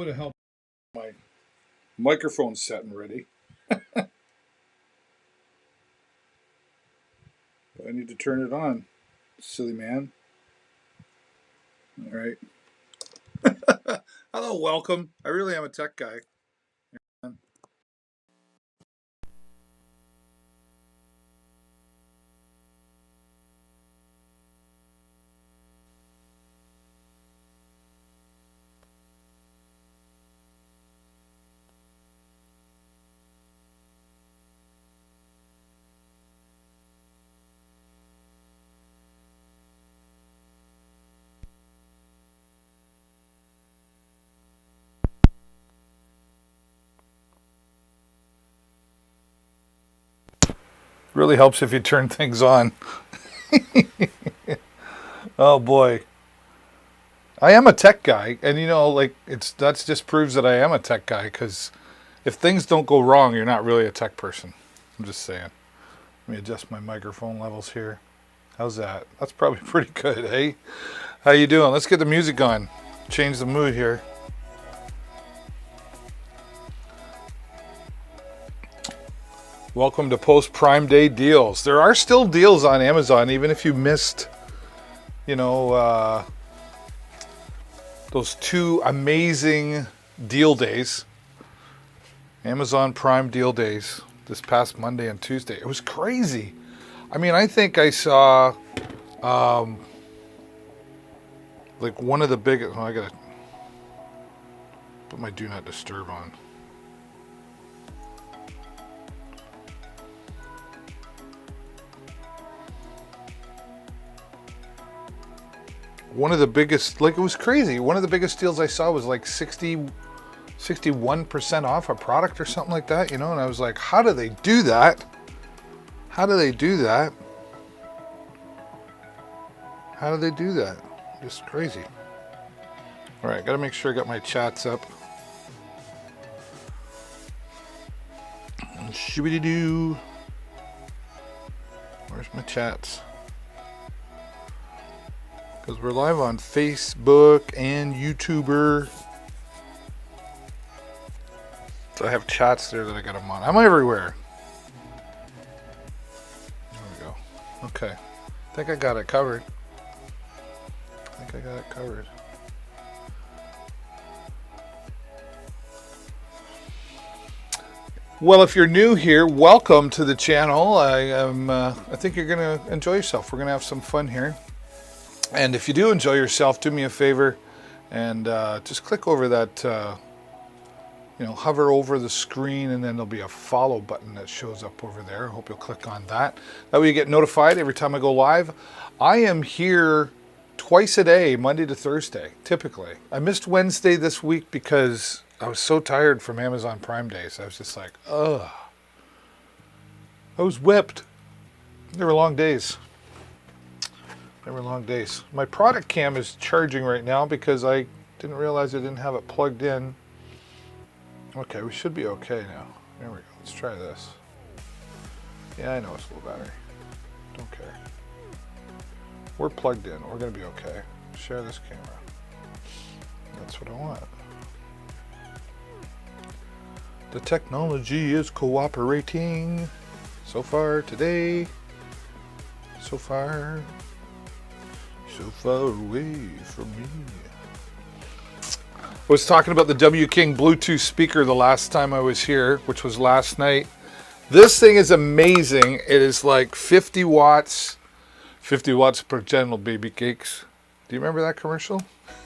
Would have helped my microphone set and ready. I need to turn it on. Silly man. All right. Hello, welcome. I really am a tech guy. Really helps if you turn things on. Oh boy. I am a tech guy, and that's just proves that I am a tech guy because if things don't go wrong, you're not really a tech person. I'm just saying. Let me adjust my microphone levels here. How's that? That's probably pretty good, hey? How you doing? Let's get the music on. Change the mood here. Welcome to Post Prime Day deals. There are still deals on Amazon, even if you missed, those two amazing deal days. Amazon Prime deal days this past Monday and Tuesday. It was crazy. I mean, I think I saw one of the biggest. I gotta put my do not disturb on. One of the biggest, it was crazy. One of the biggest deals I saw was like 61% off a product or something like that, and I was like, how do they do that? How do they do that? How do they do that? Just crazy. All right, gotta make sure I got my chats up. Shibby-doo. Where's my chats? Because we're live on Facebook and YouTuber. So I have chats there that I got them on. I'm everywhere. There we go. Okay. I think I got it covered. Well, if you're new here, welcome to the channel. I think you're going to enjoy yourself. We're going to have some fun here. And if you do enjoy yourself, do me a favor and just click over that, hover over the screen, and then there'll be a follow button that shows up over there. I hope you'll click on that. That way you get notified every time I go live. I am here twice a day, Monday to Thursday, typically. I missed Wednesday this week because I was so tired from Amazon Prime days. I was just like, ugh. I was whipped. They were long days. My product cam is charging right now because I didn't realize I didn't have it plugged in. Okay, we should be okay now. There we go. Let's try this. Yeah, I know it's low battery. Don't care. We're plugged in. We're going to be okay. Share this camera. That's what I want. The technology is cooperating. So far today. So far away from me. I was talking about the W King Bluetooth speaker the last time I was here, which was last night. This thing is amazing. It is like 50 watts. 50 watts per general baby cakes. Do you remember that commercial?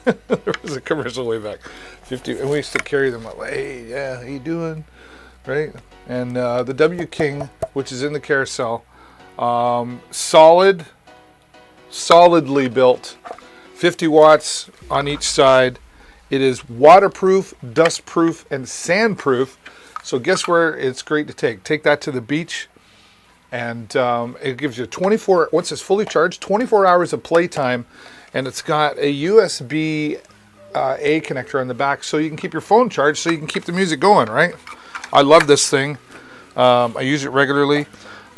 There was a commercial way back. 50, and we used to carry them like, hey, yeah, how you doing? Right? And the W King, which is in the carousel, solidly built, 50 watts on each side. It is waterproof, dustproof, and sandproof. So guess where it's great to take? Take that to the beach, and it gives you 24, once it's fully charged, 24 hours of playtime, and it's got a USB A connector on the back so you can keep your phone charged so you can keep the music going, right? I love this thing. I use it regularly.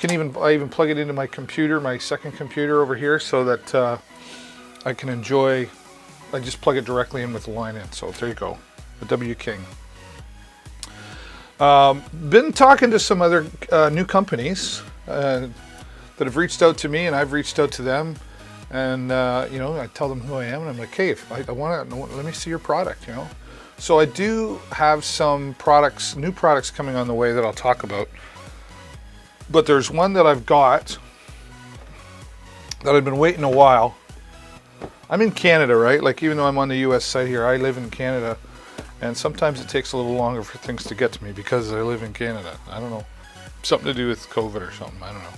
I even plug it into my computer, my second computer over here, so that I can enjoy. I just plug it directly in with the line in. So there you go. the W King. Been talking to some other new companies that have reached out to me, and I've reached out to them. And I tell them who I am, and I'm like, hey, if I want to, let me see your product. So I do have some products, new products coming on the way that I'll talk about. But there's one that I've got that I've been waiting a while. I'm in Canada, right? Like, even though I'm on the US site here, I live in Canada, and sometimes it takes a little longer for things to get to me because I live in Canada. I don't know, something to do with COVID or something. I don't know.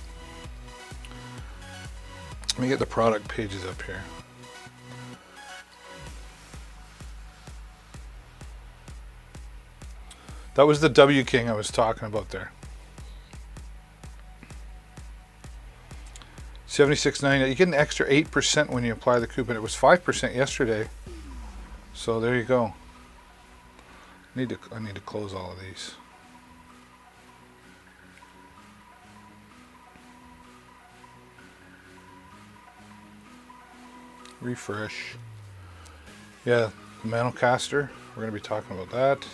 Let me get the product pages up here. That was the W King I was talking about there. $76.90. You get an extra 8% when you apply the coupon. It was 5% yesterday. So there you go. I need to close all of these. Refresh. Yeah, Manocaster. We're going to be talking about that.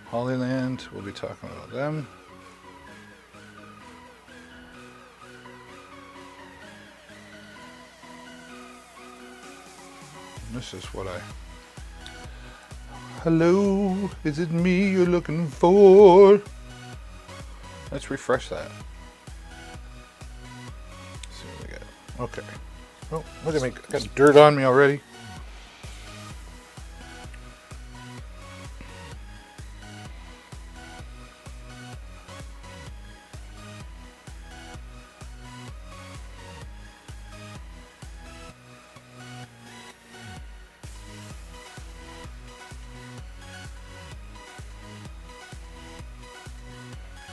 Hollyland. We'll be talking about them. This is what Hello, is it me you're looking for? Let's refresh that. Let's see what we got. Okay. Oh, look at me. Got dirt on me already.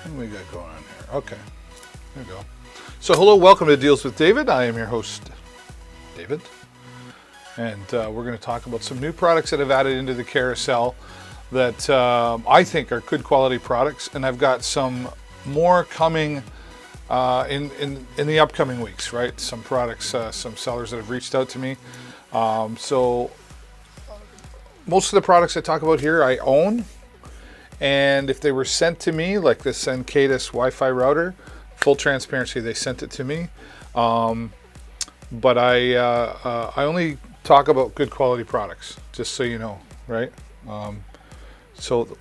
What do we got going on here? Okay, there we go. So hello, welcome to Deals with David. I am your host, David. And we're going to talk about some new products that I've added into the carousel that I think are good quality products. And I've got some more coming in the upcoming weeks, right? Some products, some sellers that have reached out to me. So most of the products I talk about here I own. And if they were sent to me, like this Encatus Wi-Fi router, full transparency, they sent it to me. But I only talk about good quality products, just so you know, right? So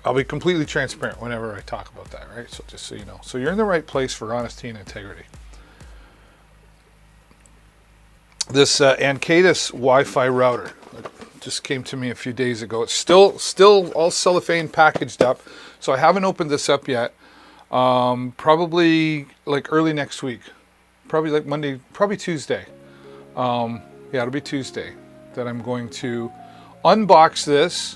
I'll be completely transparent whenever I talk about that, right? So just so you know. So you're in the right place for honesty and integrity. This Encatus Wi-Fi router just came to me a few days ago. It's still all cellophane packaged up, so I haven't opened this up yet. Probably like early next week, probably like Monday, probably Tuesday. Yeah, it'll be Tuesday that I'm going to unbox this,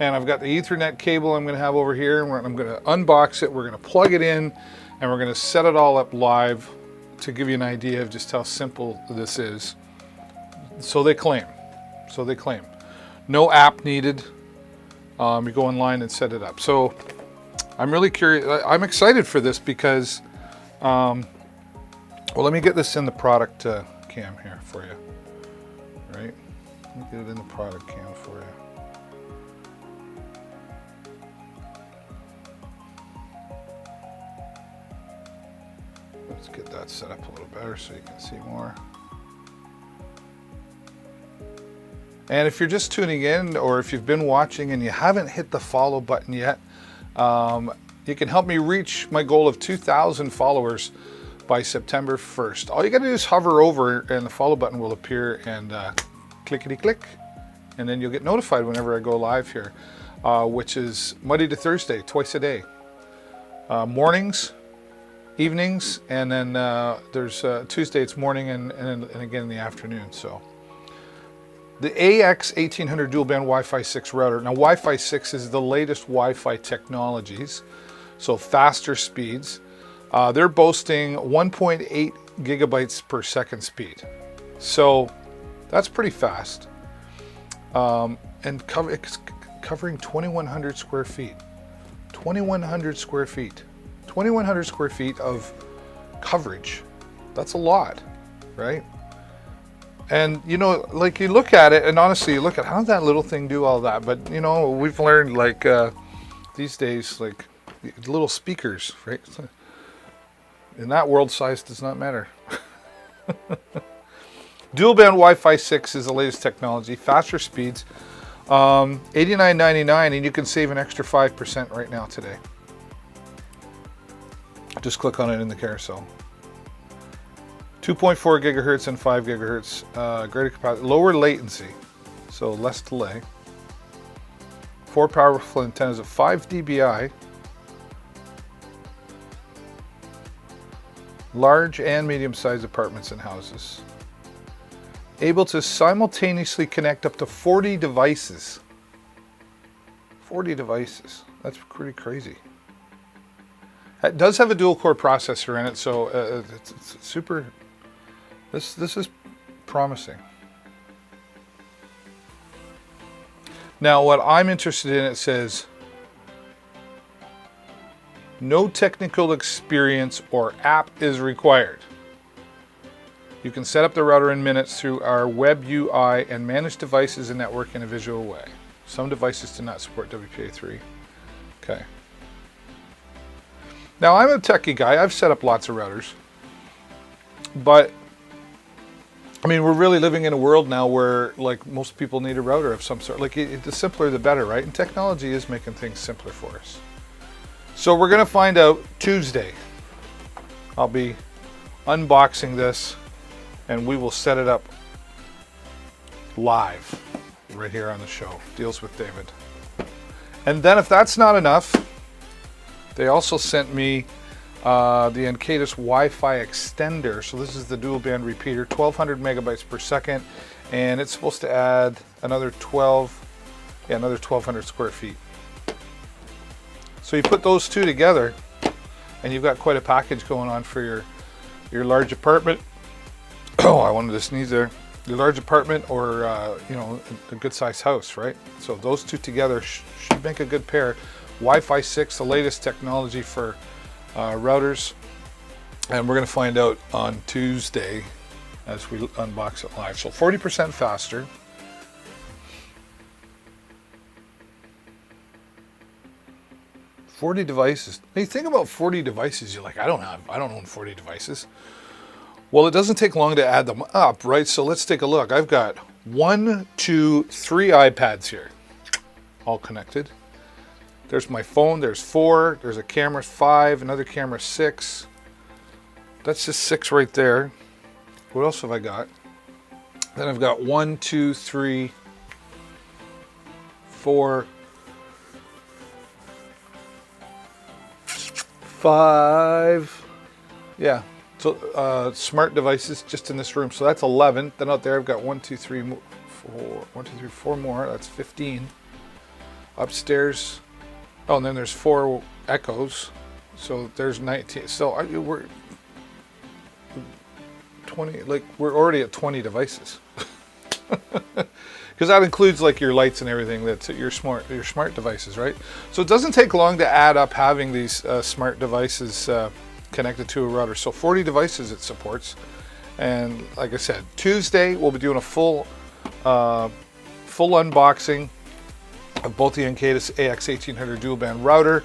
and I've got the Ethernet cable I'm going to have over here, and I'm going to unbox it. We're going to plug it in, and we're going to set it all up live to give you an idea of just how simple this is. So they claim. No app needed. You go online and set it up. So I'm really curious. I'm excited for this because, well, let me get this in the product cam here for you. Right? Let me get it in the product cam for you. Let's get that set up a little better so you can see more. And if you're just tuning in, or if you've been watching and you haven't hit the follow button yet, you can help me reach my goal of 2,000 followers by September 1st. All you got to do is hover over and the follow button will appear, and clickety click, and then you'll get notified whenever I go live here, which is Monday to Thursday, twice a day. Mornings, evenings, and then there's Tuesday it's morning and again in the afternoon. So the AX1800 dual band Wi-Fi 6 router. Now Wi-Fi 6 is the latest Wi-Fi technologies, so faster speeds. They're boasting 1.8 gigabytes per second speed. So that's pretty fast. And it's covering 2,100 square feet. 2,100 square feet. 2,100 square feet of coverage. That's a lot, right? And you know, like you look at it, and honestly, you look at how did that little thing do all that. But you know, we've learned like these days, like little speakers, right? In that world, size does not matter. Dual band Wi-Fi 6 is the latest technology, faster speeds, $89.99, and you can save an extra 5% right now today. Just click on it in the carousel. 2.4 gigahertz and 5 gigahertz, greater capacity, lower latency, so less delay. 4 powerful antennas of 5 dBi. Large and medium-sized apartments and houses. Able to simultaneously connect up to 40 devices. 40 devices. That's pretty crazy. It does have a dual-core processor in it, so it's super. This is promising. Now, what I'm interested in, it says, no technical experience or app is required. You can set up the router in minutes through our web UI and manage devices and network in a visual way. Some devices do not support WPA3. Okay. Now, I'm a techie guy. I've set up lots of routers. But, I mean, we're really living in a world now where, like, most people need a router of some sort. Like, the simpler the better, right? And technology is making things simpler for us. So we're going to find out Tuesday. I'll be unboxing this, and we will set it up live right here on the show. Deals with David. And then if that's not enough, they also sent me the Encatus Wi-Fi extender. So this is the dual band repeater, 1200 megabytes per second, and it's supposed to add another 1200 square feet. So you put those two together, and you've got quite a package going on for your large apartment. Oh, I wanted to sneeze there. Your large apartment, or you know, a good sized house, right? So those two together should make a good pair. Wi-Fi 6, the latest technology for routers, and we're going to find out on Tuesday as we unbox it live. So 40% faster. $40 devices. When you think about 40 devices, you're like, I don't own 40 devices. Well, it doesn't take long to add them up, right? So let's take a look. I've got 1, 2, 3 iPads here, all connected. There's my phone, there's 4, there's a camera 5, another camera 6. That's just 6 right there. What else have I got? Then I've got 1, 2, 3, 4, 5. Yeah, so smart devices just in this room. So that's 11. Then out there I've got 1, 2, 3, 4, 1, 2, 3, 4 more. That's 15. Upstairs. Oh, and then there's 4 echoes, so there's 19. So we're 20. Like, we're already at 20 devices, because that includes like your lights and everything. That's your smart devices, right? So it doesn't take long to add up having these smart devices connected to a router. So 40 devices it supports, and like I said, Tuesday we'll be doing a full unboxing of both the Encatus AX1800 dual band router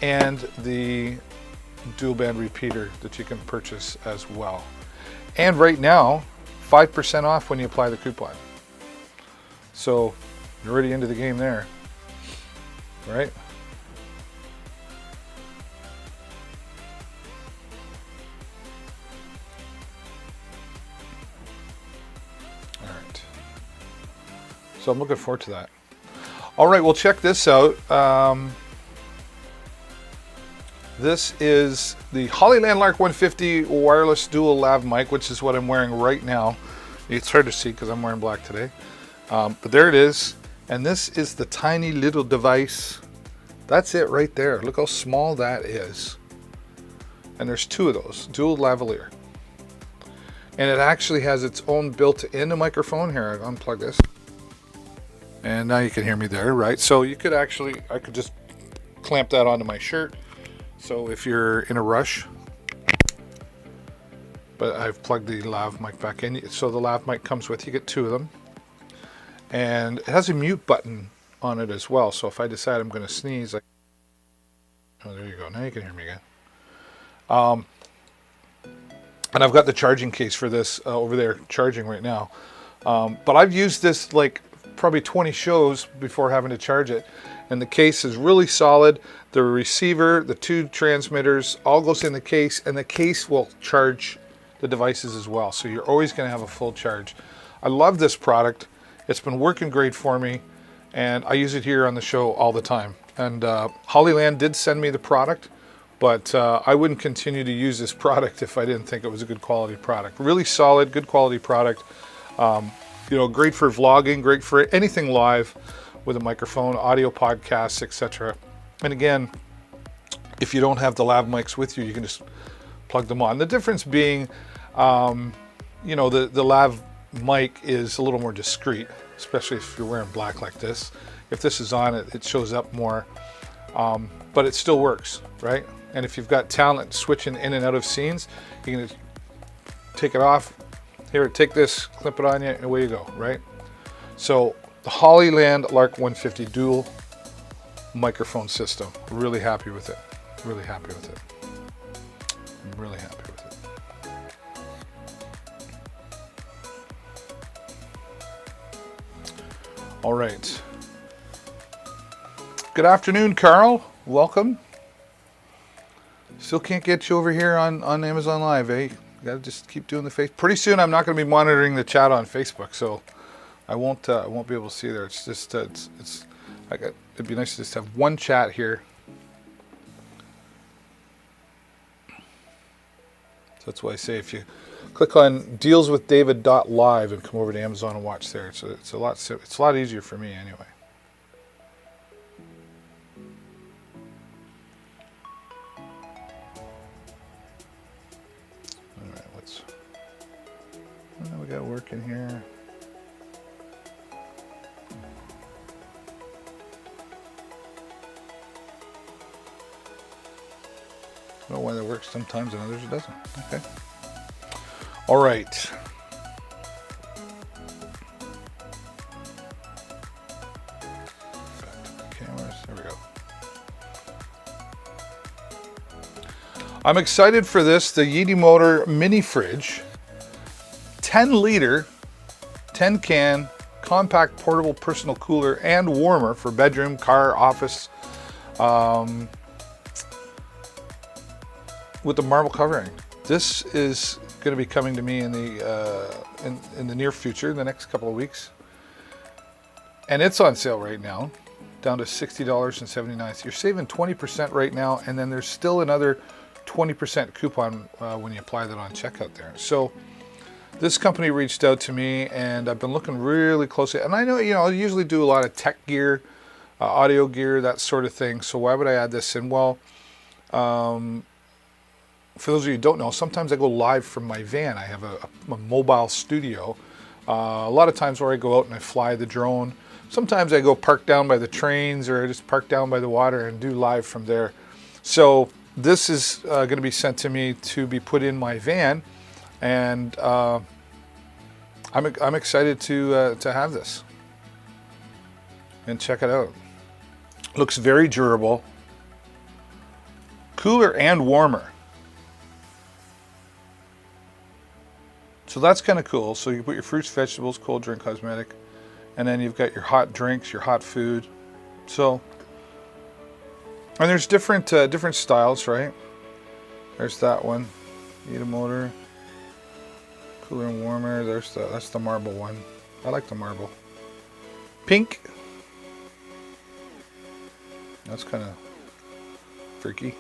and the dual band repeater that you can purchase as well. And right now, 5% off when you apply the coupon. So you're already into the game there, right? All right. So I'm looking forward to that. All right, well, check this out. This is the Hollyland Lark 150 wireless dual lav mic, which is what I'm wearing right now. It's hard to see because I'm wearing black today. But there it is. And this is the tiny little device. That's it right there. Look how small that is. And there's 2 of those, dual lavalier. And it actually has its own built-in microphone. Here, I'll unplug this. And now you can hear me there, right? So you could actually, I could just clamp that onto my shirt. So if you're in a rush, but I've plugged the lav mic back in. So the lav mic comes with, you get 2 of them. And it has a mute button on it as well. So if I decide I'm going to sneeze, oh, there you go. Now you can hear me again. And I've got the charging case for this over there charging right now. But I've used this like probably 20 shows before having to charge it. And the case is really solid. The receiver, the 2 transmitters, all goes in the case, and the case will charge the devices as well. So you're always going to have a full charge. I love this product. It's been working great for me, and I use it here on the show all the time. And Hollyland did send me the product, but I wouldn't continue to use this product if I didn't think it was a good quality product. Really solid, good quality product. You know, great for vlogging, great for anything live with a microphone, audio podcasts, etc. And again, if you don't have the lav mics with you, you can just plug them on. The difference being, you know, the lav mic is a little more discreet, especially if you're wearing black like this. If this is on, it shows up more, but it still works, right? And if you've got talent switching in and out of scenes, you can take it off. Here, take this, clip it on you, and away you go, right? So the Hollyland Lark 150 dual microphone system. Really happy with it. Really happy with it. I'm really happy with it. All right. Good afternoon, Carl. Welcome. Still can't get you over here on Amazon Live, eh? You gotta just keep doing the face. Pretty soon, I'm not going to be monitoring the chat on Facebook, so I won't be able to see there. It's just it'd be nice to just have one chat here. So that's why I say if you click on dealswithdavid.live and come over to Amazon and watch there, it's a lot easier for me anyway. All right, we got work in here. I don't know why that works sometimes and others it doesn't. Okay. All right. Back to the cameras. There we go. I'm excited for this, the Yeti Motor mini fridge. 10 liter, 10 can, compact portable personal cooler and warmer for bedroom, car, office. With the marble covering. This is going to be coming to me in the near future, in the next couple of weeks. And it's on sale right now, down to $60.79. You're saving 20% right now, and then there's still another 20% coupon when you apply that on checkout there. So this company reached out to me, and I've been looking really closely. And I know, you know, I usually do a lot of tech gear, audio gear, that sort of thing. So why would I add this in? Well, for those of you who don't know, sometimes I go live from my van. I have a mobile studio. A lot of times where I go out and I fly the drone. Sometimes I go park down by the trains, or I just park down by the water and do live from there. So this is going to be sent to me to be put in my van, and I'm excited to have this and check it out. Looks very durable, cooler and warmer. So that's kind of cool. So you put your fruits, vegetables, cold drink, cosmetic, and then you've got your hot drinks, your hot food. So, and there's different styles, right? There's that one, Yeti Motor, cooler and warmer. That's the marble one. I like the marble. Pink. That's kind of freaky.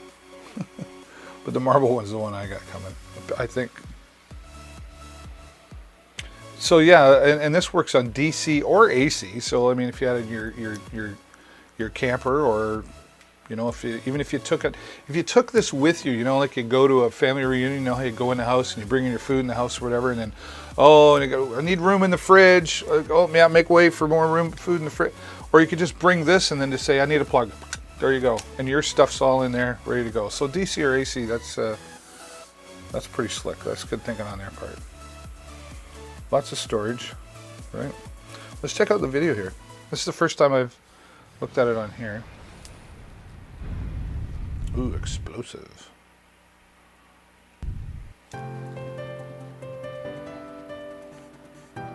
But the marble one's the one I got coming, I think. So yeah, and this works on DC or AC. So I mean, if you had your camper, or you know, even if you took this with you, you know, like you go to a family reunion, you know how you go in the house and you bring in your food in the house or whatever, and then and you go, I need room in the fridge. Oh yeah, make way for more room, food in the fridge. Or you could just bring this and then just say, I need a plug. There you go, and your stuff's all in there, ready to go. So DC or AC, that's That's pretty slick. That's good thinking on their part. Lots of storage, right? Let's check out the video here. This is the first time I've looked at it on here. Ooh, explosive.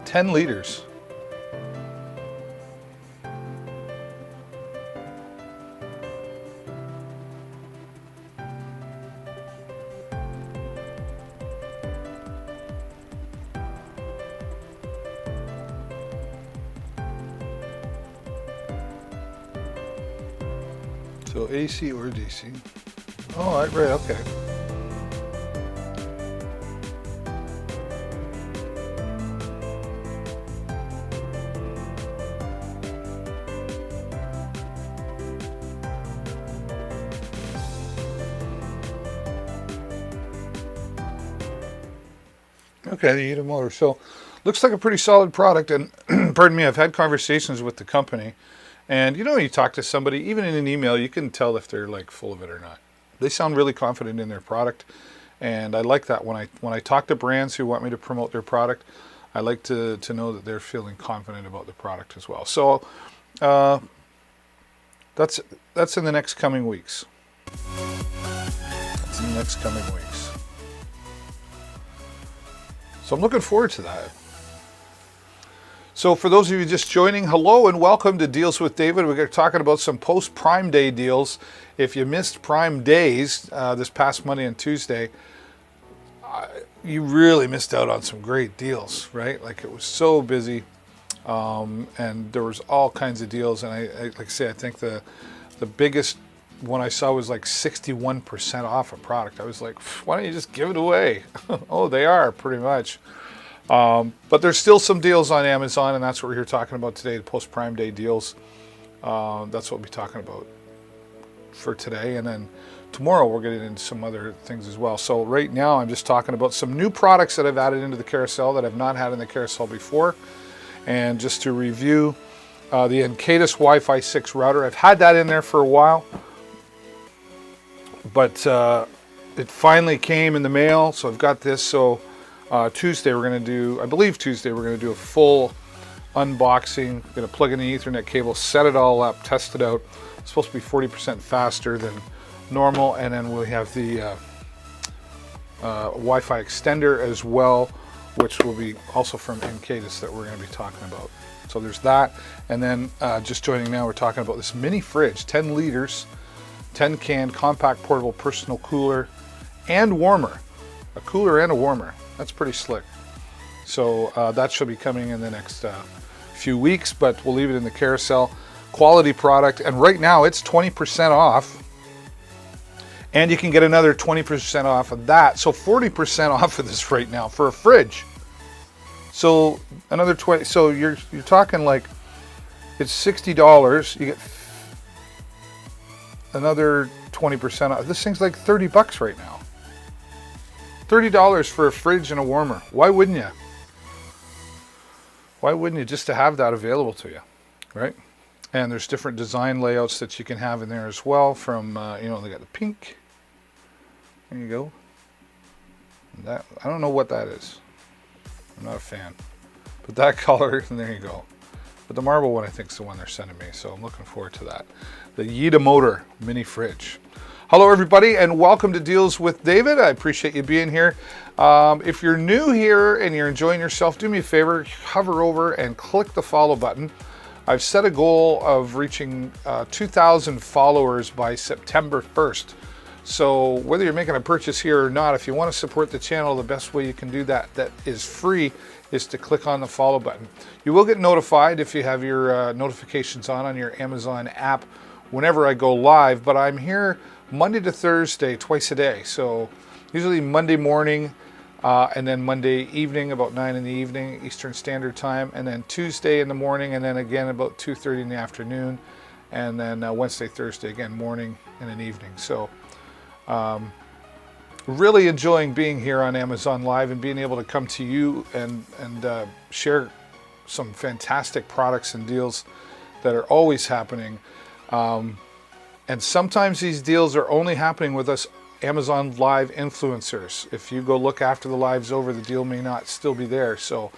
$10 liters. So AC or DC. Oh, right, okay. Okay, the Yita motor. So looks like a pretty solid product, and pardon me, I've had conversations with the company. And you know, you talk to somebody, even in an email, you can tell if they're like full of it or not. They sound really confident in their product, and I like that when I talk to brands who want me to promote their product. I like to know that they're feeling confident about the product as well. So that's in the next coming weeks. That's in the next coming weeks. So I'm looking forward to that. So for those of you just joining, hello and welcome to Deals with David. We're talking about some post-Prime Day deals. If you missed Prime Days this past Monday and Tuesday, you really missed out on some great deals, right? Like, it was so busy, and there was all kinds of deals. And I like I say, I think the biggest one I saw was like 61% off a product. I was like, why don't you just give it away? Oh, they are pretty much. But there's still some deals on Amazon, and that's what we're here talking about today, the post-Prime Day deals. That's what we'll be talking about for today. And then tomorrow we're getting into some other things as well. So right now I'm just talking about some new products that I've added into the carousel that I've not had in the carousel before. And just to review, the Encatus Wi-Fi 6 router. I've had that in there for a while, but it finally came in the mail. So I've got this. So Tuesday we're going to do, I believe Tuesday we're going to do a full unboxing. Going to plug in the Ethernet cable, set it all up, test it out. It's supposed to be 40% faster than normal, and then we have the Wi-Fi extender as well, which will be also from Encatus that we're going to be talking about. So there's that, and then just joining now, we're talking about this mini fridge, 10 liters, 10 can, compact portable personal cooler and warmer. A cooler and a warmer. That's pretty slick. So that should be coming in the next few weeks, but we'll leave it in the carousel. Quality product, and right now it's 20% off, and you can get another 20% off of that. So 40% off of this right now for a fridge. So another 20. So you're talking like it's $60. You get another 20% off. This thing's like $30 right now. $30 for a fridge and a warmer. Why wouldn't you? Why wouldn't you, just to have that available to you, right? And there's different design layouts that you can have in there as well. From you know, they got the pink. There you go. That, I don't know what that is. I'm not a fan. But that color, and there you go. But the marble one, I think, is the one they're sending me, so I'm looking forward to that. The Yita Motor mini fridge. Hello, everybody, and welcome to Deals with David. I appreciate you being here. If you're new here and you're enjoying yourself, do me a favor, hover over and click the follow button. I've set a goal of reaching 2,000 followers by September 1st. So whether you're making a purchase here or not, if you want to support the channel, the best way you can do that is free, is to click on the follow button. You will get notified if you have your notifications on your Amazon app whenever I go live, but I'm here Monday to Thursday, twice a day. So usually Monday morning, and then Monday evening, about 9 in the evening, Eastern Standard Time, and then Tuesday in the morning, and then again about 2:30 in the afternoon, and then Wednesday, Thursday, again, morning and an evening. So really enjoying being here on Amazon Live and being able to come to you and share some fantastic products and deals that are always happening. And sometimes these deals are only happening with us Amazon Live influencers. If you go look after the live's over, the deal may not still be there. So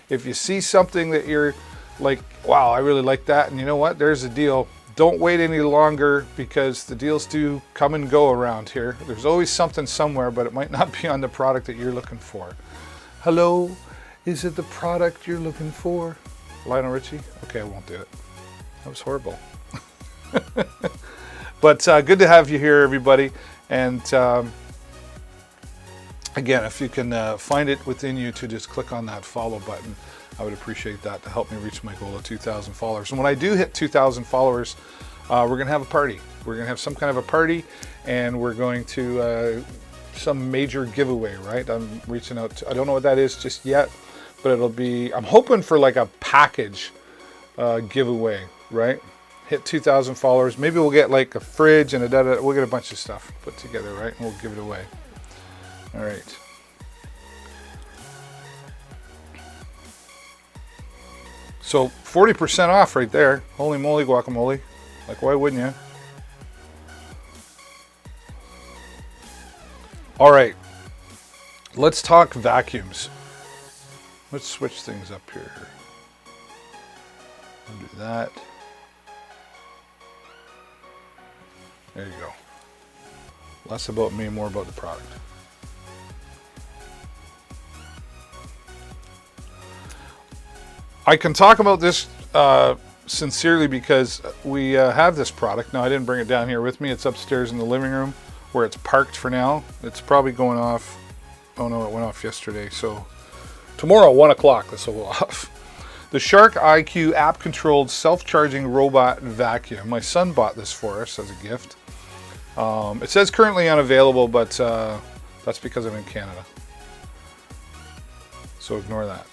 if you see something that you're like, wow, I really like that, and you know what, there's a deal, don't wait any longer, because the deals do come and go around here. There's always something somewhere, but it might not be on the product that you're looking for. Hello, is it the product you're looking for? Lionel Richie? Okay, I won't do it. That was horrible. But good to have you here, everybody. And again, if you can find it within you to just click on that follow button, I would appreciate that to help me reach my goal of 2,000 followers. And when I do hit 2,000 followers, we're going to have a party. We're going to have some kind of a party, and we're going to some major giveaway, right? I'm reaching out to, I don't know what that is just yet, but it'll be, I'm hoping for like a package giveaway, right? Hit 2,000 followers. Maybe we'll get like a fridge and we'll get a bunch of stuff put together, right? And we'll give it away. All right. So 40% off right there. Holy moly guacamole. Like, why wouldn't you? All right. Let's talk vacuums. Let's switch things up here. I'll do that. There you go. Less about me, more about the product. I can talk about this sincerely because we have this product. Now, I didn't bring it down here with me. It's upstairs in the living room where it's parked for now. It's probably going off. Oh no, it went off yesterday. So tomorrow, 1 o'clock, this will go off. The Shark IQ app-controlled self-charging robot vacuum. My son bought this for us as a gift. It says currently unavailable, but that's because I'm in Canada. So ignore that.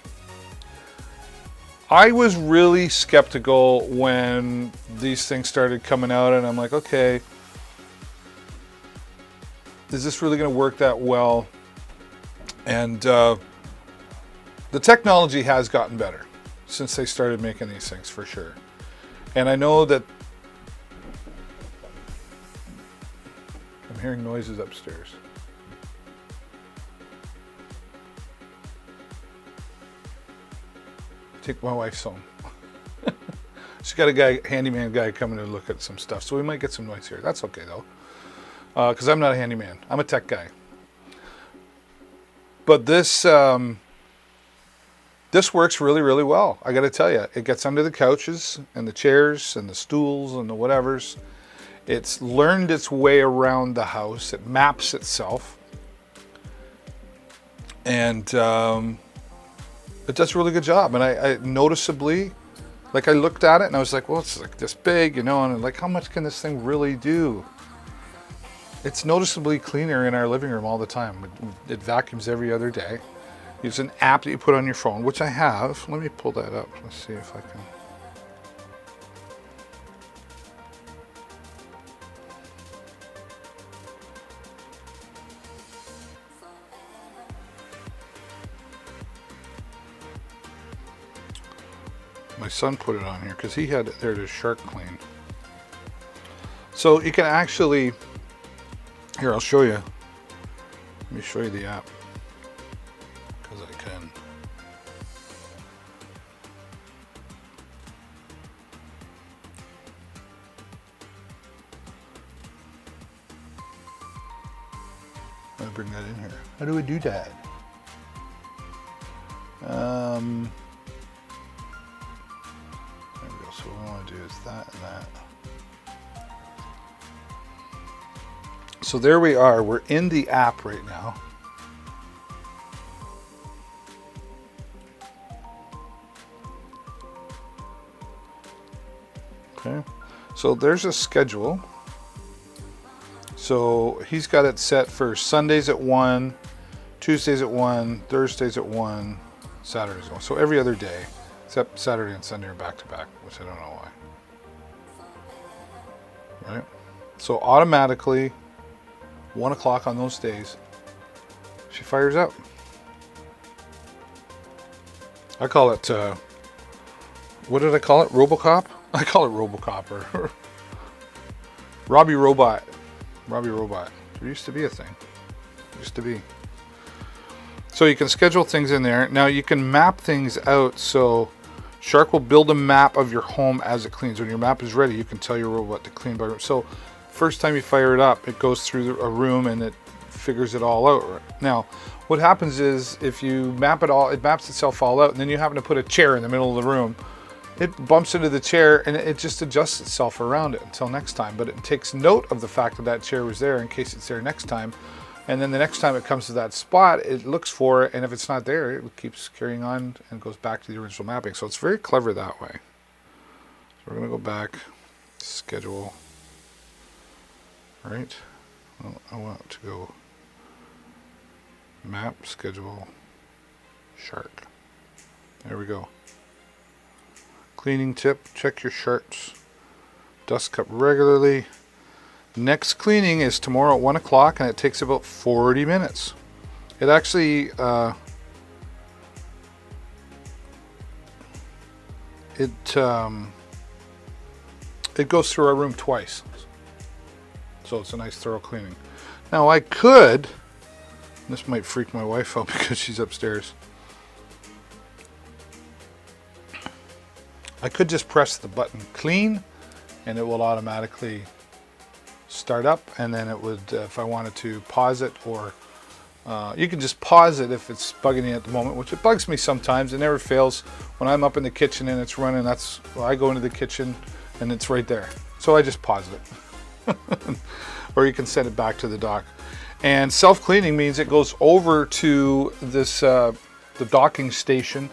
I was really skeptical when these things started coming out, and I'm like, okay, is this really going to work that well? And the technology has gotten better since they started making these things, for sure. And I know that I'm hearing noises upstairs. Take my wife's home. She's got a handyman guy coming to look at some stuff, so we might get some noise here. That's okay though, because I'm not a handyman. I'm a tech guy. But this this works really, really well. I got to tell you, it gets under the couches and the chairs and the stools and the whatevers. It's learned its way around the house. It maps itself, and it does a really good job. And I noticeably, like, I looked at it and I was like, well, it's like this big, you know, and like, how much can this thing really do? It's noticeably cleaner in our living room all the time. It vacuums every other day. It's an app that you put on your phone, which I have. Let me pull that up. Let's see if I can. My son put it on here because he had it there to Shark Clean. So you can actually, here, I'll show you. Let me show you the app, because I can. I'll bring that in here. How do we do that? There we go. So what we want to do is that and that. So there we are. We're in the app right now. Okay. So there's a schedule. So he's got it set for Sundays at 1, Tuesdays at 1, Thursdays at 1, Saturdays at 1. So every other day, except Saturday and Sunday are back to back, which I don't know why. Right? So automatically, 1 o'clock on those days, she fires up. I call it, what did I call it? RoboCop? I call it RoboCop, or Robbie Robot. Robbie Robot. There used to be a thing. Used to be. So you can schedule things in there. Now you can map things out. So Shark will build a map of your home as it cleans. When your map is ready, you can tell your robot to clean by room. So first time you fire it up, it goes through a room and it figures it all out. Now, what happens is if you map it all, it maps itself all out, and then you happen to put a chair in the middle of the room, it bumps into the chair and it just adjusts itself around it until next time. But it takes note of the fact that that chair was there in case it's there next time. And then the next time it comes to that spot, it looks for it, and if it's not there, it keeps carrying on and goes back to the original mapping. So it's very clever that way. So we're going to go back, schedule, right? Well, I want to go map, schedule, Shark. There we go. Cleaning tip, check your sharks. Dust cup regularly. Next cleaning is tomorrow at 1 o'clock, and it takes about 40 minutes. It actually, it goes through our room twice. So it's a nice thorough cleaning. Now I could, this might freak my wife out because she's upstairs. I could just press the button clean and it will automatically start up, and then it would, if I wanted to pause it, or you can just pause it if it's bugging you at the moment, which it bugs me sometimes. It never fails. When I'm up in the kitchen and it's running, I go into the kitchen and it's right there. So I just pause it. Or you can send it back to the dock. And self-cleaning means it goes over to this the docking station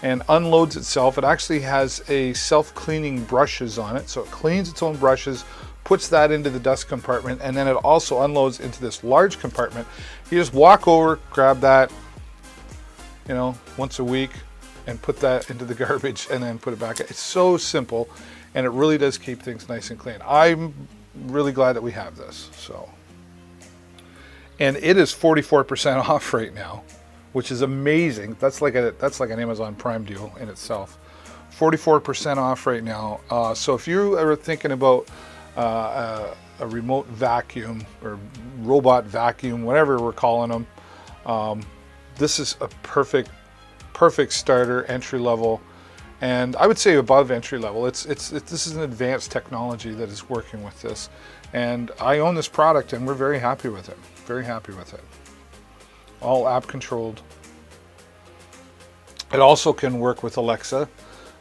and unloads itself. It actually has a self-cleaning brushes on it, so it cleans its own brushes, puts that into the dust compartment, and then it also unloads into this large compartment. You just walk over, grab that, once a week, and put that into the garbage and then put it back. It's so simple, and it really does keep things nice and clean. I'm really glad that we have this. So, and it is 44% off right now, which is amazing. That's like an Amazon Prime deal in itself. 44% off right now. So if you are thinking about a remote vacuum or robot vacuum, whatever we're calling them, this is a perfect starter, entry level, and I would say above entry level. This is an advanced technology that is working with this, and I own this product and we're very happy with it. Very happy with it. All app controlled. It also can work with Alexa,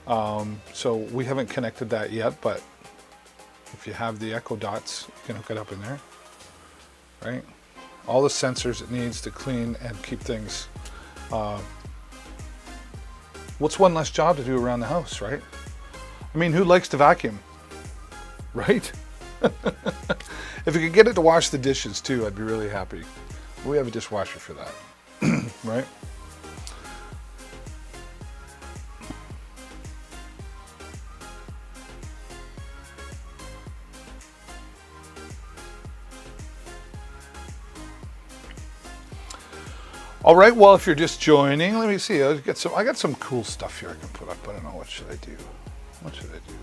so we haven't connected that yet, but if you have the Echo Dots, you can hook it up in there, right? All the sensors it needs to clean and keep things. What's one less job to do around the house, right? I mean, who likes to vacuum, right? If you could get it to wash the dishes too, I'd be really happy. We have a dishwasher for that, right? All right, well, if you're just joining, let me see. I got some cool stuff here I can put up. I don't know, what should I do? What should I do?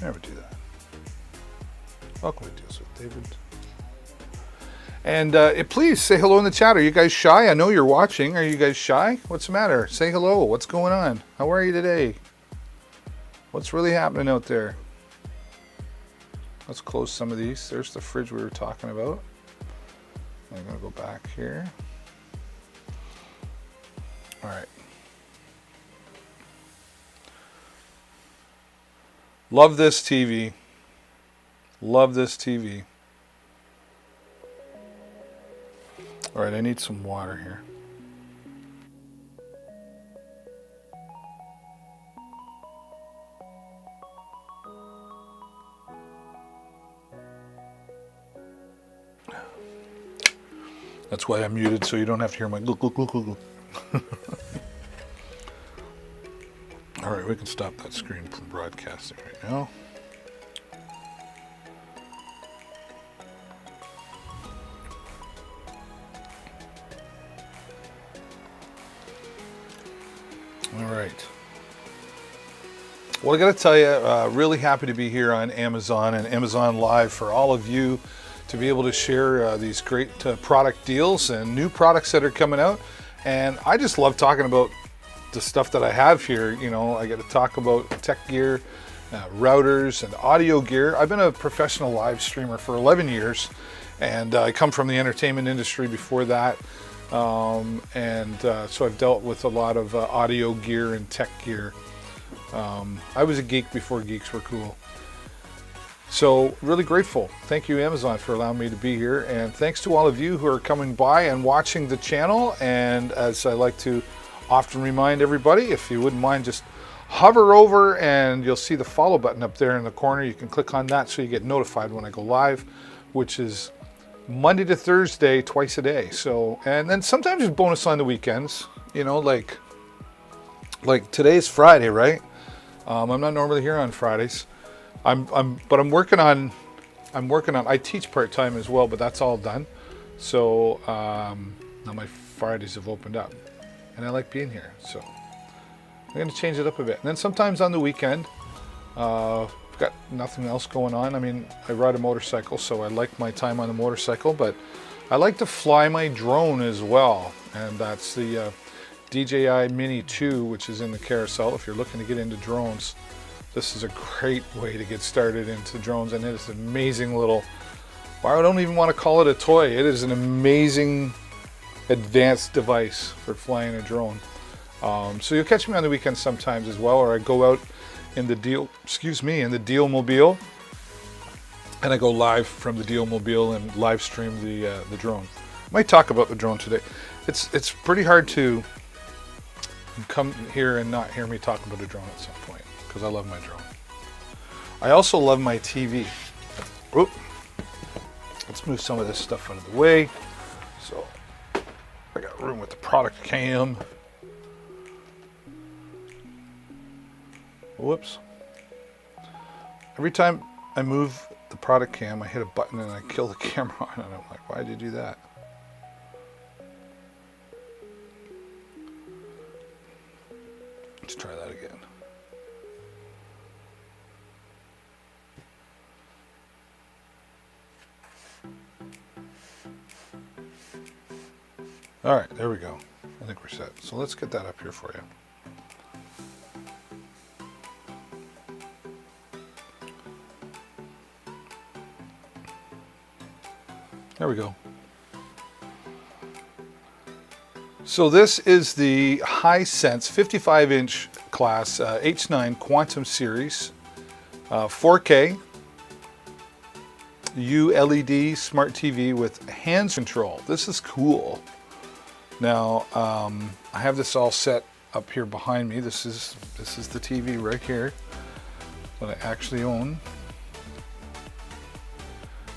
Never do that. Welcome to Deals with David. And please say hello in the chat. Are you guys shy? I know you're watching. Are you guys shy? What's the matter? Say hello. What's going on? How are you today? What's really happening out there? Let's close some of these. There's the fridge we were talking about. I'm going to go back here. All right. Love this TV. Love this TV. All right, I need some water here. That's why I'm muted, so you don't have to hear my glug, glug, glug, glug, glug. All right, we can stop that screen from broadcasting right now. All right. Well, I got to tell you, really happy to be here on Amazon and Amazon Live for all of you to be able to share these great product deals and new products that are coming out. And I just love talking about the stuff that I have here. You know, I get to talk about tech gear, routers, and audio gear. I've been a professional live streamer for 11 years, and I come from the entertainment industry before that. So I've dealt with a lot of audio gear and tech gear. I was a geek before geeks were cool. So really grateful. Thank you, Amazon, for allowing me to be here. And thanks to all of you who are coming by and watching the channel. And as I like to often remind everybody, if you wouldn't mind, just hover over and you'll see the follow button up there in the corner. You can click on that so you get notified when I go live, which is Monday to Thursday, twice a day. So, and then sometimes there's bonus on the weekends, you know, like today's Friday, right? I'm not normally here on Fridays. But I'm working on, I teach part-time as well, but that's all done. So now my Fridays have opened up and I like being here. So I'm going to change it up a bit. And then sometimes on the weekend, I've got nothing else going on. I mean, I ride a motorcycle, so I like my time on the motorcycle, but I like to fly my drone as well. And that's the DJI Mini 2, which is in the carousel. If you're looking to get into drones, this is a great way to get started into drones, and it is an amazing little, well, I don't even want to call it a toy. It is an amazing advanced device for flying a drone. So you'll catch me on the weekends sometimes as well, or I go out in the Dealmobile, and I go live from the Dealmobile and live stream the drone. I might talk about the drone today. It's pretty hard to come here and not hear me talk about a drone at some point, because I love my drone. I also love my TV. Oop. Let's move some of this stuff out of the way. So I got room with the product cam. Whoops. Every time I move the product cam, I hit a button and I kill the camera on, and I'm like, why'd you do that? Let's try that again. All right, there we go. I think we're set. So let's get that up here for you. There we go. So this is the Hisense 55-inch class H9 Quantum Series, 4K ULED smart TV with hands control. This is cool. Now I have this all set up here behind me. This is the TV right here that I actually own.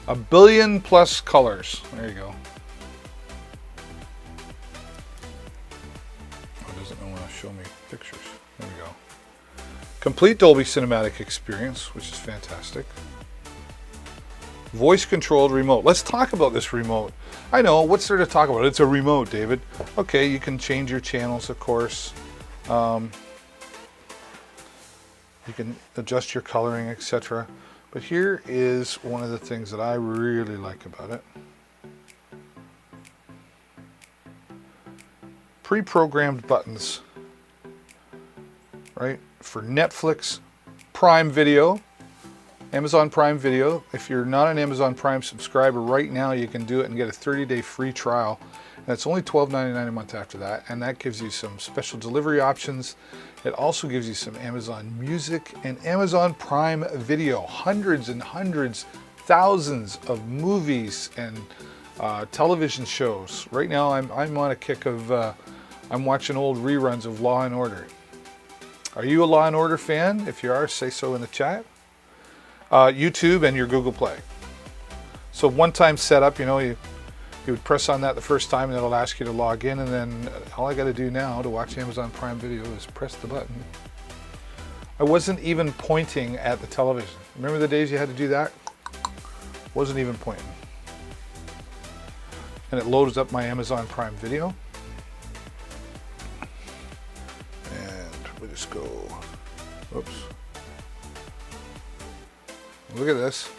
1 billion plus colors. There you go. Oh, it doesn't want to show me pictures. There we go. Complete Dolby Cinematic experience, which is fantastic. Voice controlled remote. Let's talk about this remote. I know, what's there to talk about? It's a remote, David. Okay, you can change your channels, of course. You can adjust your coloring, etc. But here is one of the things that I really like about it. Pre-programmed buttons, right? For Netflix, Prime Video, Amazon Prime Video. If you're not an Amazon Prime subscriber right now, you can do it and get a 30-day free trial. And it's only $12.99 a month after that. And that gives you some special delivery options. It also gives you some Amazon Music and Amazon Prime Video. Hundreds and hundreds, thousands of movies and television shows. Right now I'm on a kick of, I'm watching old reruns of Law & Order. Are you a Law & Order fan? If you are, say so in the chat. YouTube and your Google Play. So one-time setup, you know, you would press on that the first time and it'll ask you to log in, and then all I got to do now to watch Amazon Prime Video is press the button. I wasn't even pointing at the television. Remember the days you had to do that? Wasn't even pointing. And it loads up my Amazon Prime Video. And we just go, whoops. Look at this.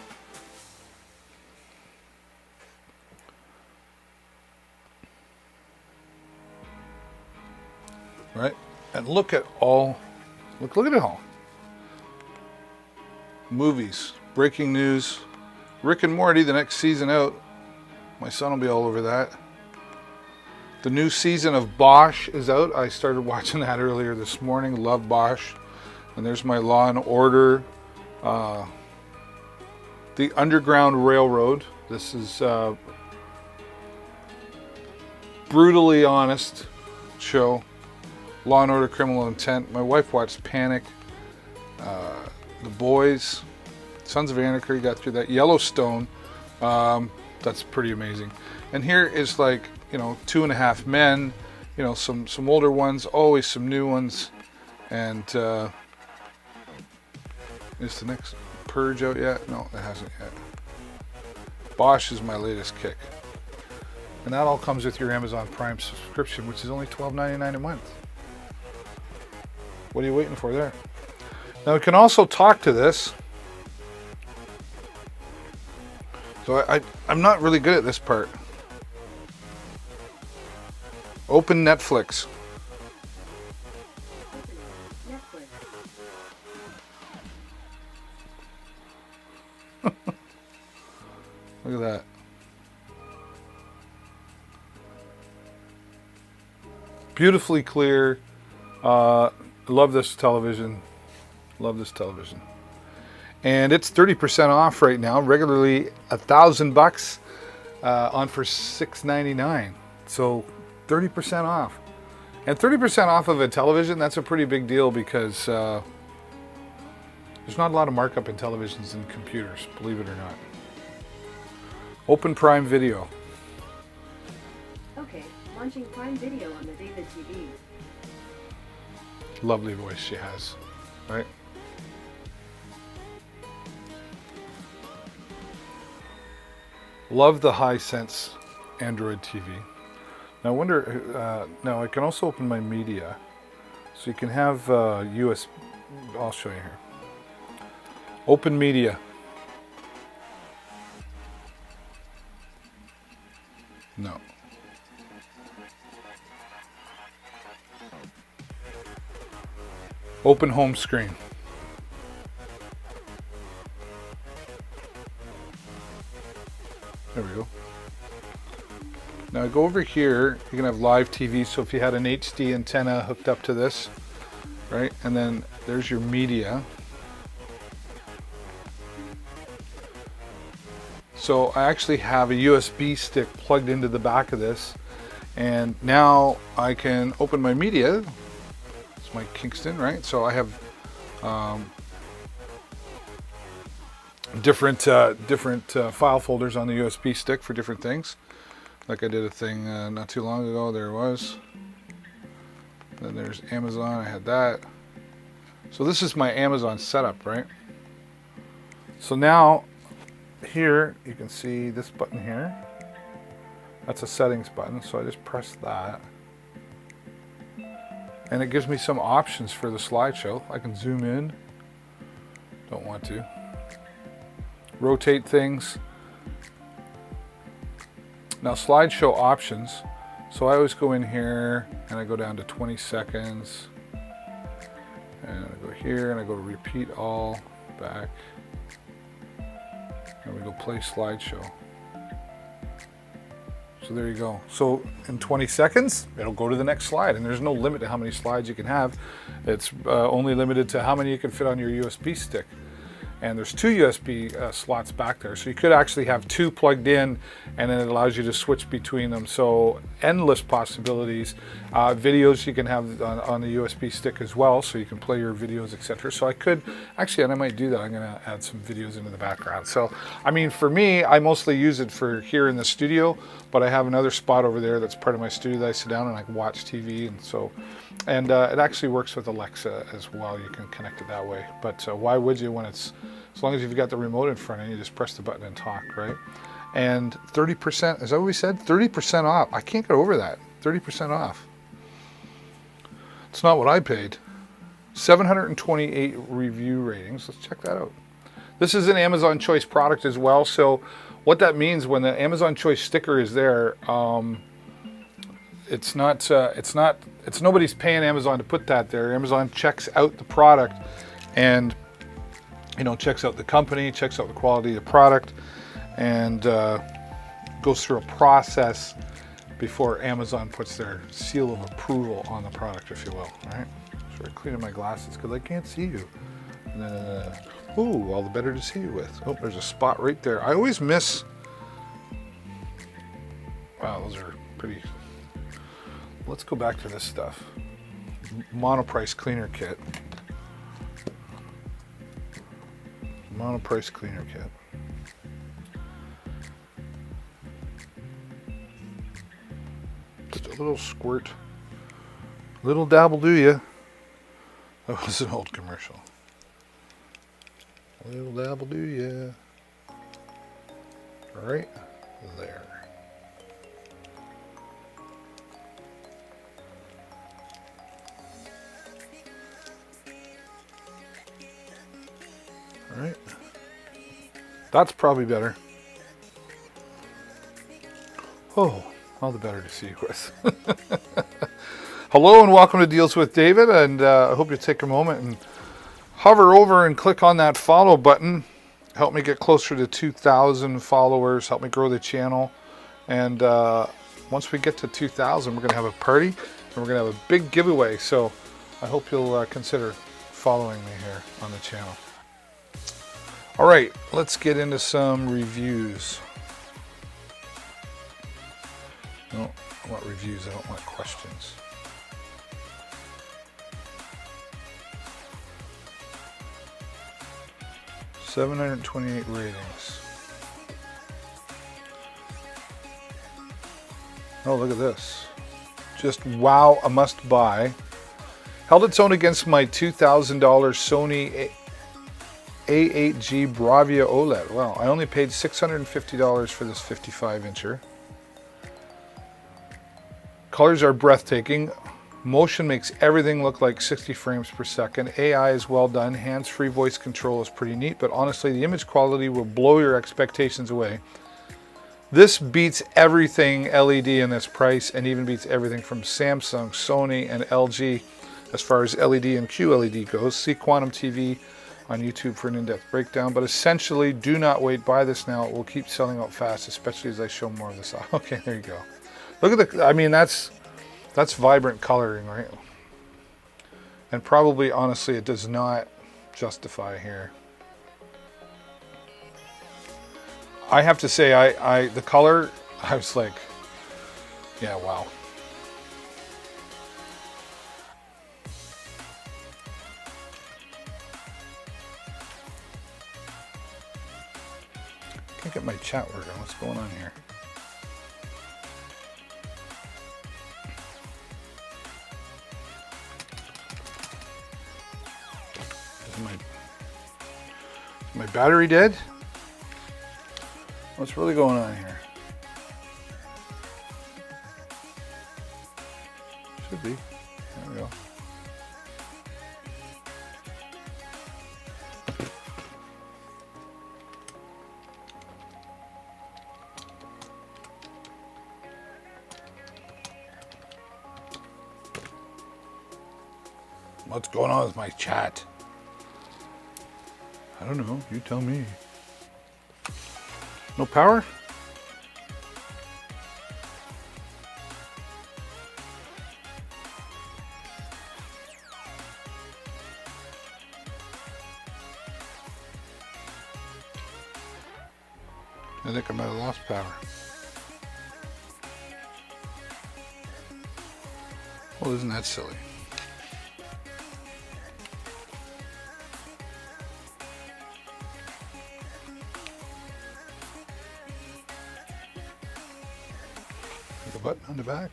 Right? And look at all, look at it all. Movies, breaking news, Rick and Morty, the next season out. My son will be all over that. The new season of Bosch is out. I started watching that earlier this morning. Love Bosch. And there's my Law and Order. The Underground Railroad. This is brutally honest show. Law and Order: Criminal Intent. My wife watched Panic. The Boys. Sons of Anarchy, got through that. Yellowstone. That's pretty amazing. And here is like, you know, 2.5 Men. You know, some older ones, always some new ones. And is the next Purge out yet? No, it hasn't yet. Bosch is my latest kick. And that all comes with your Amazon Prime subscription, which is only $12.99 a month. What are you waiting for there? Now we can also talk to this. So I'm not really good at this part. Open Netflix. Look at that. Beautifully clear. Love this television. Love this television. And it's 30% off right now. Regularly $1,000, on for $699. So 30% off. And 30% off of a television, that's a pretty big deal because there's not a lot of markup in televisions and computers, believe it or not. Open Prime Video. Okay, launching Prime Video on the David TV. Lovely voice she has, right? Love the Hisense Android TV. Now I wonder, now I can also open my media. So you can have USB, I'll show you here. Open Media. No. Open Home Screen. There we go. Now I go over here, you can have live TV, so if you had an HD antenna hooked up to this, right? And then there's your media. So I actually have a USB stick plugged into the back of this, and now I can open my media. It's my Kingston, right? So I have different file folders on the USB stick for different things. Like I did a thing not too long ago. There it was. Then there's Amazon. I had that. So this is my Amazon setup, right? So now here you can see this button here. That's a settings button. So I just press that. And it gives me some options for the slideshow. I can zoom in. Don't want to. Rotate things. Now slideshow options. So I always go in here and I go down to 20 seconds. And I go here and I go to repeat all, back. And we go play slideshow. So there you go. So in 20 seconds, it'll go to the next slide. And there's no limit to how many slides you can have. It's only limited to how many you can fit on your USB stick. And there's 2 USB slots back there. So you could actually have 2 plugged in, and then it allows you to switch between them. So endless possibilities. Videos you can have on the USB stick as well, so you can play your videos, etc. So I could, actually, and I might do that, I'm gonna add some videos into the background. So, I mean, for me, I mostly use it for here in the studio, but I have another spot over there that's part of my studio that I sit down and I can watch TV, and so, and it actually works with Alexa as well. You can connect it that way. But why would you when it's, as long as you've got the remote in front and you just press the button and talk, right? And 30%, is that what we said? 30% off. I can't get over that. 30% off. It's not what I paid. 728 review ratings. Let's check that out. This is an Amazon Choice product as well. So what that means when the Amazon Choice sticker is there, it's nobody's paying Amazon to put that there. Amazon checks out the product and, you know, checks out the company, checks out the quality of the product, and goes through a process before Amazon puts their seal of approval on the product, if you will. All right. Sort of cleaning my glasses because I can't see you. And then, ooh, all the better to see you with. Oh, there's a spot right there. I always miss. Wow, those are pretty. Let's go back to this stuff. Monoprice cleaner kit. Monoprice cleaner kit. Just a little squirt. Little dabble do ya. That was an old commercial. Little dabble do ya. Right there. All right. That's probably better. Oh, all the better to see you with. Hello and welcome to Deals with David, and I hope you take a moment and hover over and click on that follow button. Help me get closer to 2,000 followers. Help me grow the channel. And once we get to 2,000, we're going to have a party and we're going to have a big giveaway. So I hope you'll consider following me here on the channel. All right, let's get into some reviews. No, I want reviews. I don't want questions. $728 ratings. Oh, look at this. Just wow, a must buy. Held its own against my $2,000 Sony A8G Bravia OLED. Wow, I only paid $650 for this 55-incher. Colors are breathtaking. Motion makes everything look like 60 frames per second. AI is well done. Hands-free voice control is pretty neat, but honestly, the image quality will blow your expectations away. This beats everything LED in this price, and even beats everything from Samsung, Sony, and LG as far as LED and QLED goes. See Quantum TV on YouTube for an in-depth breakdown, but essentially, do not wait. Buy this now. It will keep selling out fast, especially as I show more of this off. Okay, there you go. Look at the, I mean, that's vibrant coloring, right? And probably, honestly, it does not justify here. I have to say, the color, I was like, yeah, wow. Can't get my chat working. What's going on here? Is my battery dead? What's really going on here? Should be. There we go. What's going on with my chat? I don't know. You tell me. No power? I think I might have lost power. Well, isn't that silly? The button on the back.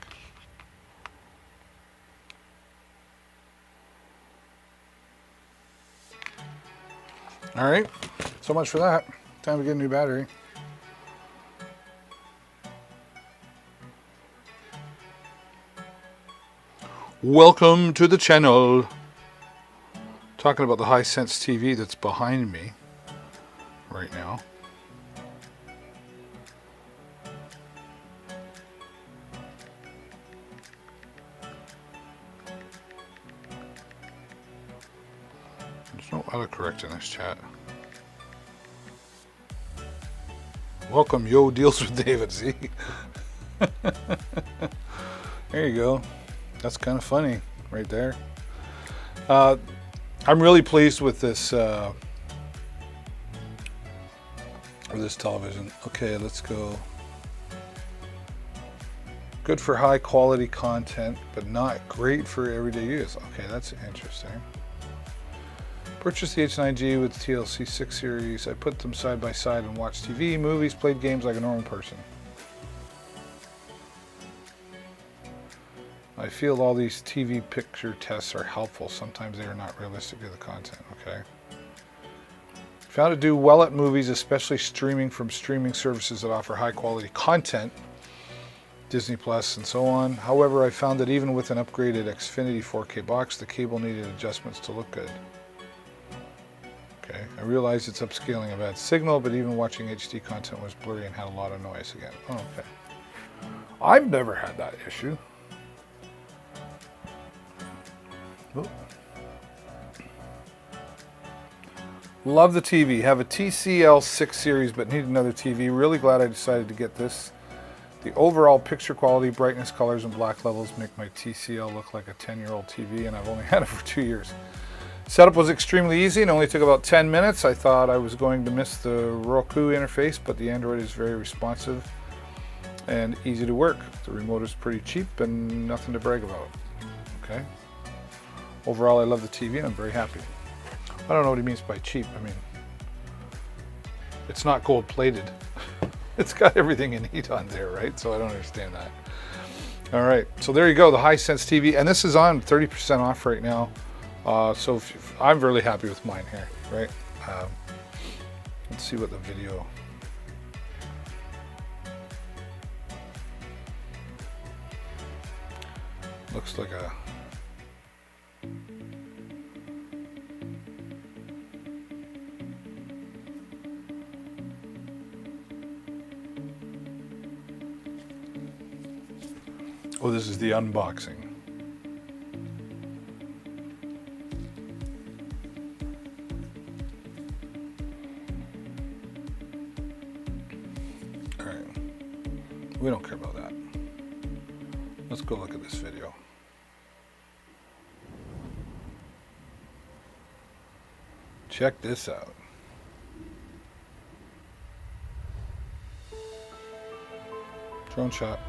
All right, so much for that. Time to get a new battery. Welcome to the channel. Talking about the Hisense TV that's behind me. right now. There's no autocorrect in this chat. Welcome, Yo Deals with David. See? There you go. That's kind of funny right there. I'm really pleased with this television. Okay, let's go. Good for high quality content, but not great for everyday use. Okay, that's interesting. Purchased the H9G with the TLC 6 series. I put them side by side and watched TV, movies, played games like a normal person. I feel all these TV picture tests are helpful. Sometimes they are not realistic to the content. Okay. Found it do well at movies, especially streaming from streaming services that offer high quality content, Disney Plus and so on. However, I found that even with an upgraded Xfinity 4K box, the cable needed adjustments to look good. Okay, I realized it's upscaling a bad signal, but even watching HD content was blurry and had a lot of noise again. Oh, okay. I've never had that issue. Oh. Love the TV. Have a TCL 6 series, but need another TV. Really glad I decided to get this. The overall picture quality, brightness, colors, and black levels make my TCL look like a 10-year-old TV, and I've only had it for 2 years. Setup was extremely easy and only took about 10 minutes. I thought I was going to miss the Roku interface, but the Android is very responsive and easy to work. The remote is pretty cheap and nothing to brag about. Okay. Overall, I love the TV and I'm very happy. I don't know what he means by cheap. I mean, it's not gold plated. It's got everything you need on there, right? So I don't understand that. All right, so there you go, the Hisense TV, and this is on 30% off right now. So I'm really happy with mine here, right? Let's see what the video. Looks like a. Oh, this is the unboxing. All right. We don't care about that. Let's go look at this video. Check this out. Drone shot.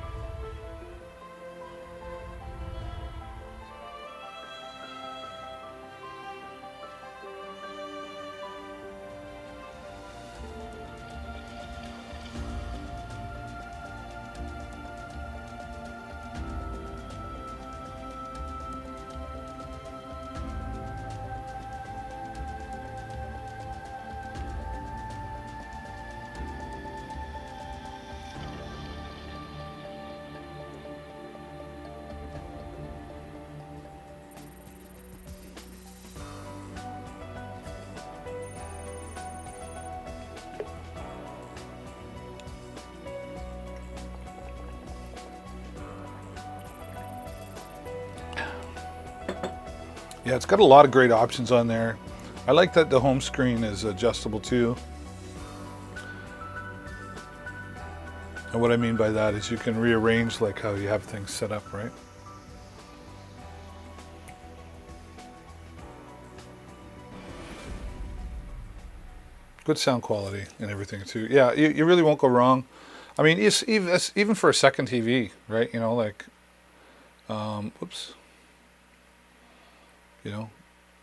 Yeah, it's got a lot of great options on there. I like that the home screen is adjustable too. And what I mean by that is you can rearrange like how you have things set up, right? Good sound quality and everything too. Yeah, you really won't go wrong. I mean, it's even for a second TV, right? You know, like, whoops. You know,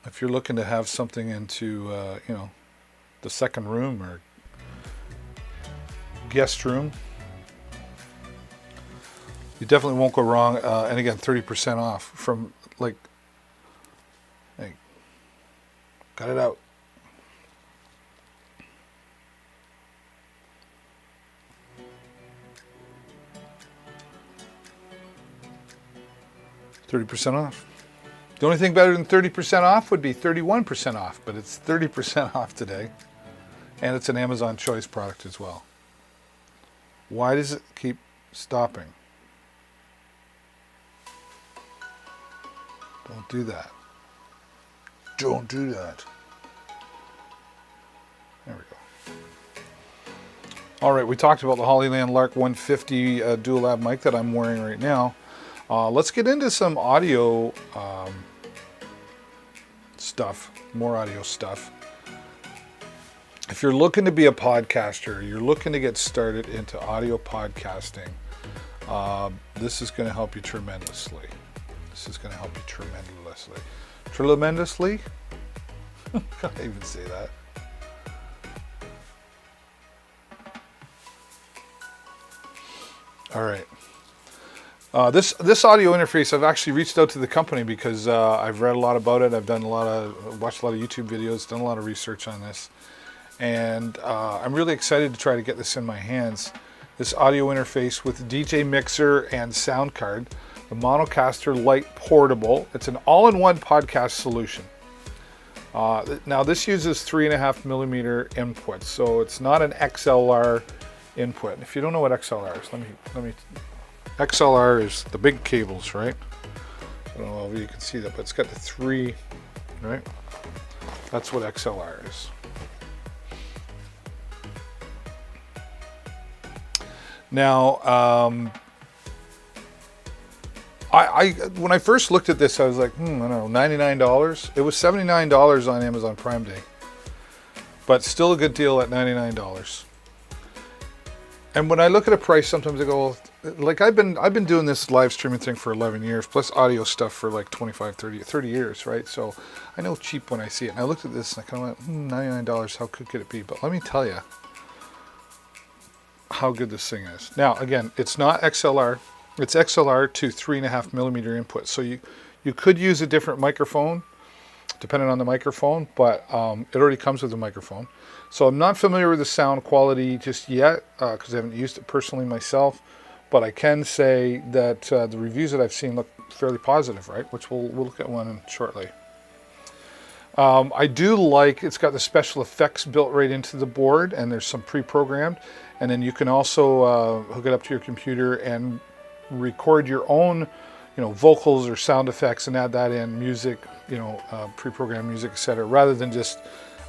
if you're looking to have something into, you know, the second room or guest room, you definitely won't go wrong. And again, 30% off from like, hey, got it out. $30 off. The only thing better than 30% off would be 31% off, but it's 30% off today. And it's an Amazon Choice product as well. Why does it keep stopping? Don't do that. Don't do that. There we go. All right, we talked about the Hollyland Lark 150 dual lab mic that I'm wearing right now. Let's get into some audio stuff, more audio stuff. If you're looking to be a podcaster, you're looking to get started into audio podcasting, this is going to help you tremendously. This is going to help you tremendously. Tremendously? Can I even say that? All right. This audio interface, I've actually reached out to the company because I've read a lot about it. I've done watched a lot of YouTube videos, done a lot of research on this. And I'm really excited to try to get this in my hands. This audio interface with DJ Mixer and sound card, the Monocaster Lite Portable. It's an all-in-one podcast solution. Now this uses 3.5 millimeter input, so it's not an XLR input. If you don't know what XLR is, let me. XLR is the big cables, right? I don't know if you can see that, but it's got the 3, right? That's what XLR is. Now, when I first looked at this, I was like, I don't know, $99. It was $79 on Amazon Prime Day, but still a good deal at $99. And when I look at a price, sometimes I go, like I've been doing this live streaming thing for 11 years, plus audio stuff for like 25, 30 years, right? So I know cheap when I see it. And I looked at this and I kind of went, $99, how good could it be? But let me tell you how good this thing is. Now, again, it's not XLR. It's XLR to 3.5 millimeter input. So you could use a different microphone, depending on the microphone, but it already comes with a microphone. So I'm not familiar with the sound quality just yet because I haven't used it personally myself, but I can say that the reviews that I've seen look fairly positive, right? Which we'll look at one shortly. I do like it's got the special effects built right into the board, and there's some pre-programmed, and then you can also hook it up to your computer and record your own, vocals or sound effects and add that in, music, pre-programmed music, etc. Rather than just,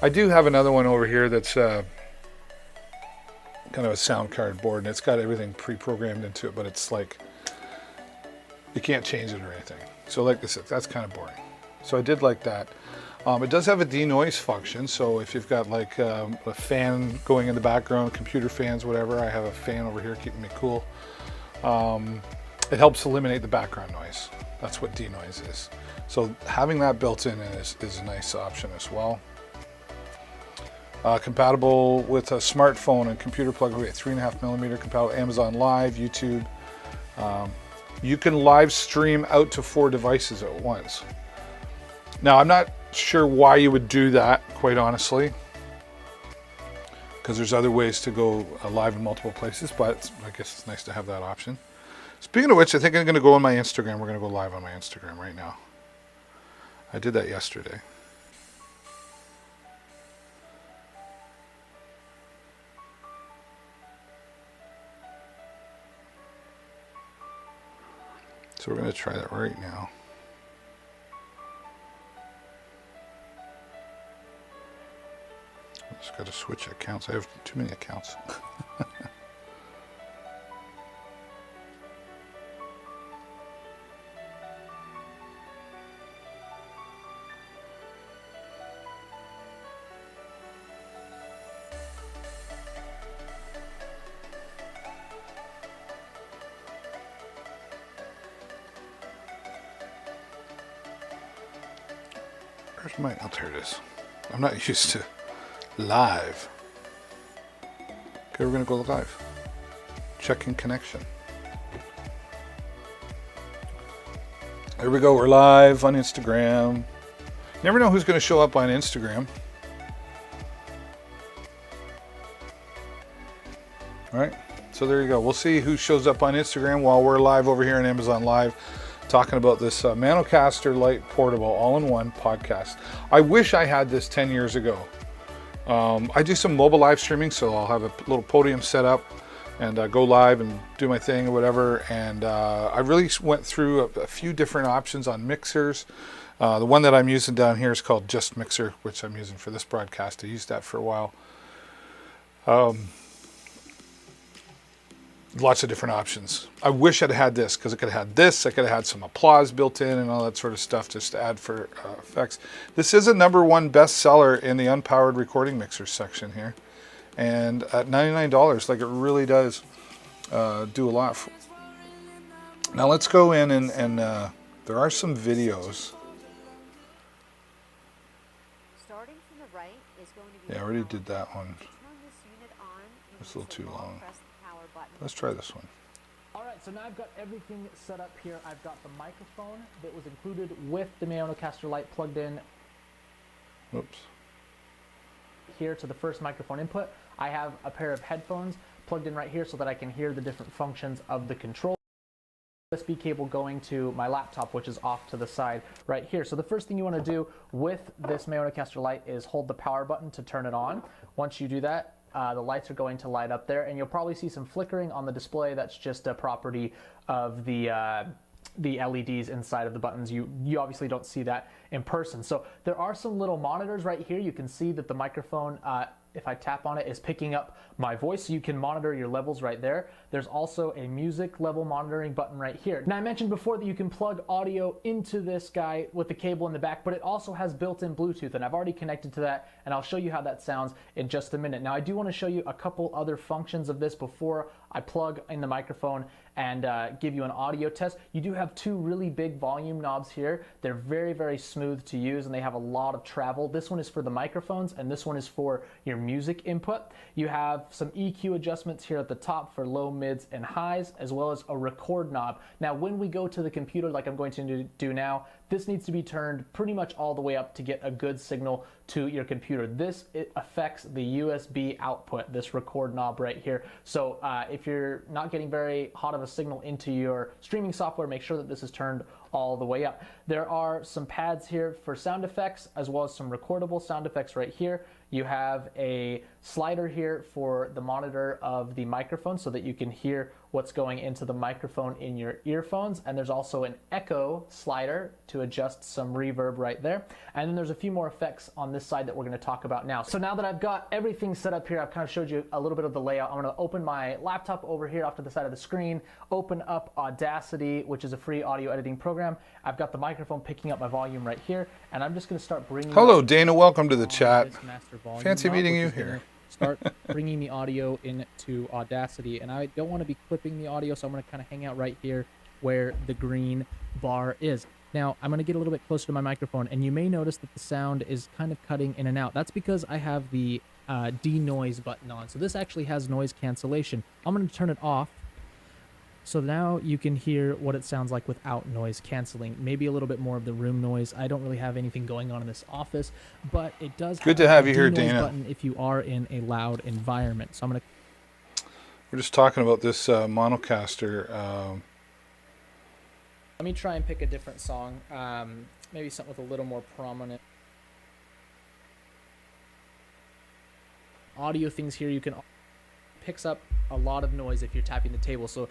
I do have another one over here that's kind of a sound card board, and it's got everything pre-programmed into it, but it's like you can't change it or anything. So like this, that's kind of boring. So I did like that. It does have a denoise function, so if you've got like a fan going in the background, computer fans, whatever, I have a fan over here keeping me cool. It helps eliminate the background noise. That's what denoise is. So having that built in is a nice option as well. Compatible with a smartphone and computer plug away at 3.5 millimeter, compatible with Amazon Live, YouTube. You can live stream out to 4 devices at once. Now, I'm not sure why you would do that, quite honestly, because there's other ways to go live in multiple places, but I guess it's nice to have that option. Speaking of which, I think I'm going to go on my Instagram. We're going to go live on my Instagram right now. I did that yesterday. So we're going to try that right now. I just got to switch accounts. I have too many accounts. Where's my, oh, there it is. I'm not used to live. Okay, we're gonna go live. Checking connection. There we go, we're live on Instagram. Never know who's gonna show up on Instagram. All right, so there you go. We'll see who shows up on Instagram while we're live over here on Amazon Live, talking about this Monocaster Lite Portable all-in-one podcast. I wish I had this 10 years ago. I do some mobile live streaming, so I'll have a little podium set up and go live and do my thing or whatever. And I really went through a few different options on mixers. The one that I'm using down here is called Just Mixer, which I'm using for this broadcast. I used that for a while. Lots of different options. I wish I'd had this, because I could have had this. I could have had some applause built in and all that sort of stuff just to add for effects. This is a #1 bestseller in the unpowered recording mixer section here. And at $99, like, it really does do a lot. Now let's go in and there are some videos. Starting from the right is going to be Yeah, I already did that one. to turn this unit on, you It's a little too long. press the power button. Let's try this one. All right, so now I've got everything set up here. I've got the microphone that was included with the Mayonocaster Lite plugged in Whoops. here to the first microphone input. I have a pair of headphones plugged in right here so that I can hear the different functions of the control. USB cable going to my laptop, which is off to the side right here. So the first thing you want to do with this Mayonocaster Lite is hold the power button to turn it on. Once you do that, the lights are going to light up there, and you'll probably see some flickering on the display. That's just a property of the LEDs inside of the buttons. You obviously don't see that in person. So there are some little monitors right here. You can see that the microphone, if I tap on it, is picking up my voice, so you can monitor your levels right there. There's also a music level monitoring button right here. Now, I mentioned before that you can plug audio into this guy with the cable in the back, but it also has built-in Bluetooth, and I've already connected to that, and I'll show you how that sounds in just a minute. Now, I do want to show you a couple other functions of this before I plug in the microphone and give you an audio test. You do have two really big volume knobs here. They're very, very smooth to use, and they have a lot of travel. This one is for the microphones, and this one is for your music input. You have some EQ adjustments here at the top for low, mids, and highs, as well as a record knob. Now, when we go to the computer, like I'm going to do now, this needs to be turned pretty much all the way up to get a good signal to your computer. This, it affects the USB output, this record knob right here. So if you're not getting very hot of a signal into your streaming software, make sure that this is turned all the way up. There are some pads here for sound effects, as well as some recordable sound effects right here. You have a slider here for the monitor of the microphone so that you can hear what's going into the microphone in your earphones. And there's also an echo slider to adjust some reverb right there. And then there's a few more effects on this side that we're going to talk about now. So now that I've got everything set up here, I've kind of showed you a little bit of the layout. I'm going to open my laptop over here off to the side of the screen, open up Audacity, which is a free audio editing program. I've got the microphone picking up my volume right here, and I'm just going to start bringing... Hello, Dana. Welcome to the chat. Volume Fancy knob, meeting which you is gonna here. Start bringing the audio into Audacity, and I don't want to be clipping the audio, so I'm going to kind of hang out right here where the green bar is. Now, I'm going to get a little bit closer to my microphone, and you may notice that the sound is kind of cutting in and out. That's because I have the denoise button on, so this actually has noise cancellation. I'm going to turn it off, so now you can hear what it sounds like without noise canceling. Maybe a little bit more of the room noise. I don't really have anything going on in this office, but it does Good to have you here, denoise Dana. button if you are in a loud environment. So I'm going to... We're just talking about this Monocaster. Let me try and pick a different song. Maybe something with a little more prominent audio things here. You can... picks up a lot of noise if you're tapping the table, so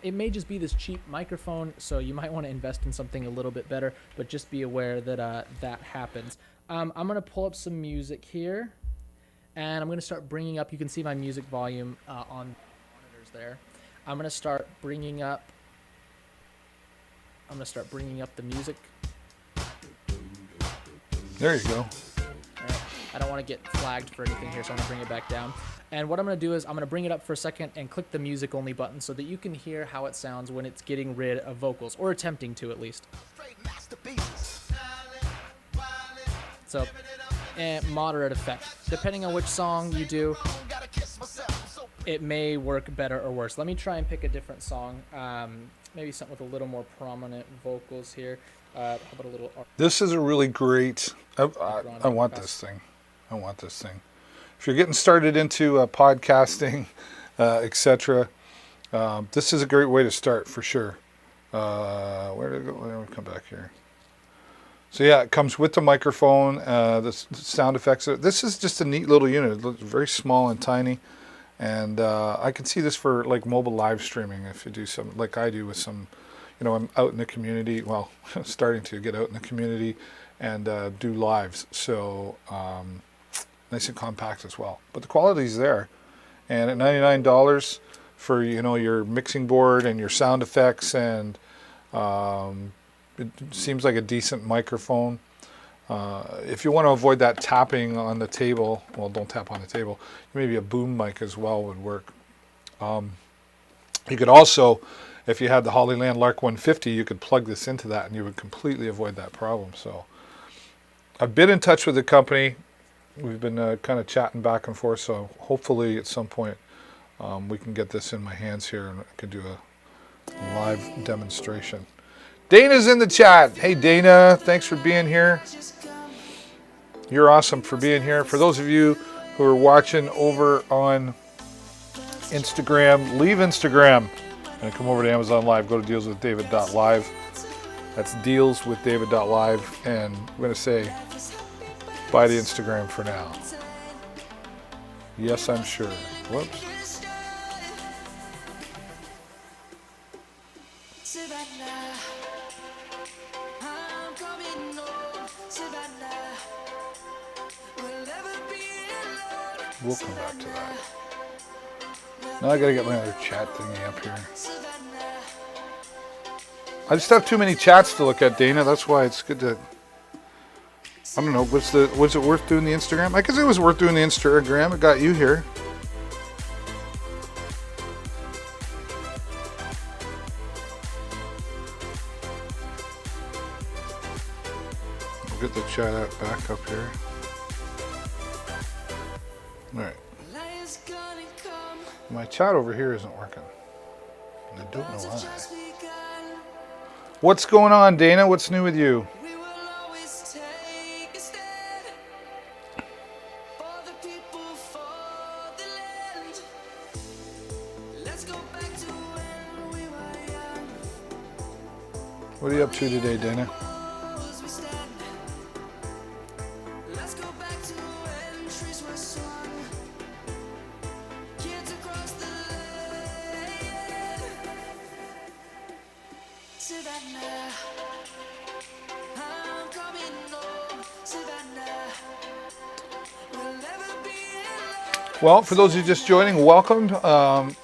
it may just be this cheap microphone, so you might want to invest in something a little bit better, but just be aware that that happens. I'm going to pull up some music here, and I'm going to start bringing up, you can see my music volume on monitors there. I'm going to start bringing up the music. There you go. All right. I don't want to get flagged for anything here, so I'm going to bring it back down. And what I'm going to do is I'm going to bring it up for a second and click the music only button so that you can hear how it sounds when it's getting rid of vocals, or attempting to at least. So, moderate effect. Depending on which song you do, it may work better or worse. Let me try and pick a different song. Maybe something with a little more prominent vocals here. How about a little... This is a really great... I want this thing. I want this thing. If you're getting started into podcasting, etc., this is a great way to start for sure. Where did it go? Let me come back here. So yeah, it comes with the microphone, the sound effects. This is just a neat little unit. It looks very small and tiny. And I can see this for like mobile live streaming if you do some, like I do with some, you know, I'm out in the community, well, starting to get out in the community and do lives. So nice and compact as well. But the quality's there. And at $99 for, you know, your mixing board and your sound effects, and it seems like a decent microphone. If you want to avoid that tapping on the table, well, don't tap on the table. Maybe a boom mic as well would work. You could also, if you had the Hollyland Lark 150, you could plug this into that and you would completely avoid that problem. So I've been in touch with the company. We've been kind of chatting back and forth. So hopefully at some point we can get this in my hands here and I can do a live demonstration. Dana's in the chat. Hey Dana, thanks for being here. You're awesome for being here. For those of you who are watching over on Instagram, leave Instagram and come over to Amazon Live. Go to dealswithdavid.live. That's dealswithdavid.live. And I'm going to say bye to Instagram for now. Yes, I'm sure. Whoops. We'll come back to that. Now I gotta get my other chat thingy up here. I just have too many chats to look at, Dana. That's why it's good to. I don't know. Was it worth doing the Instagram? I guess it was worth doing the Instagram. It got you here. We'll get the chat out back up here. All right. My chat over here isn't working. I don't know why. What's going on, Dana? What's new with you? What are you up to today, Dana? Well, for those of you just joining, welcome. I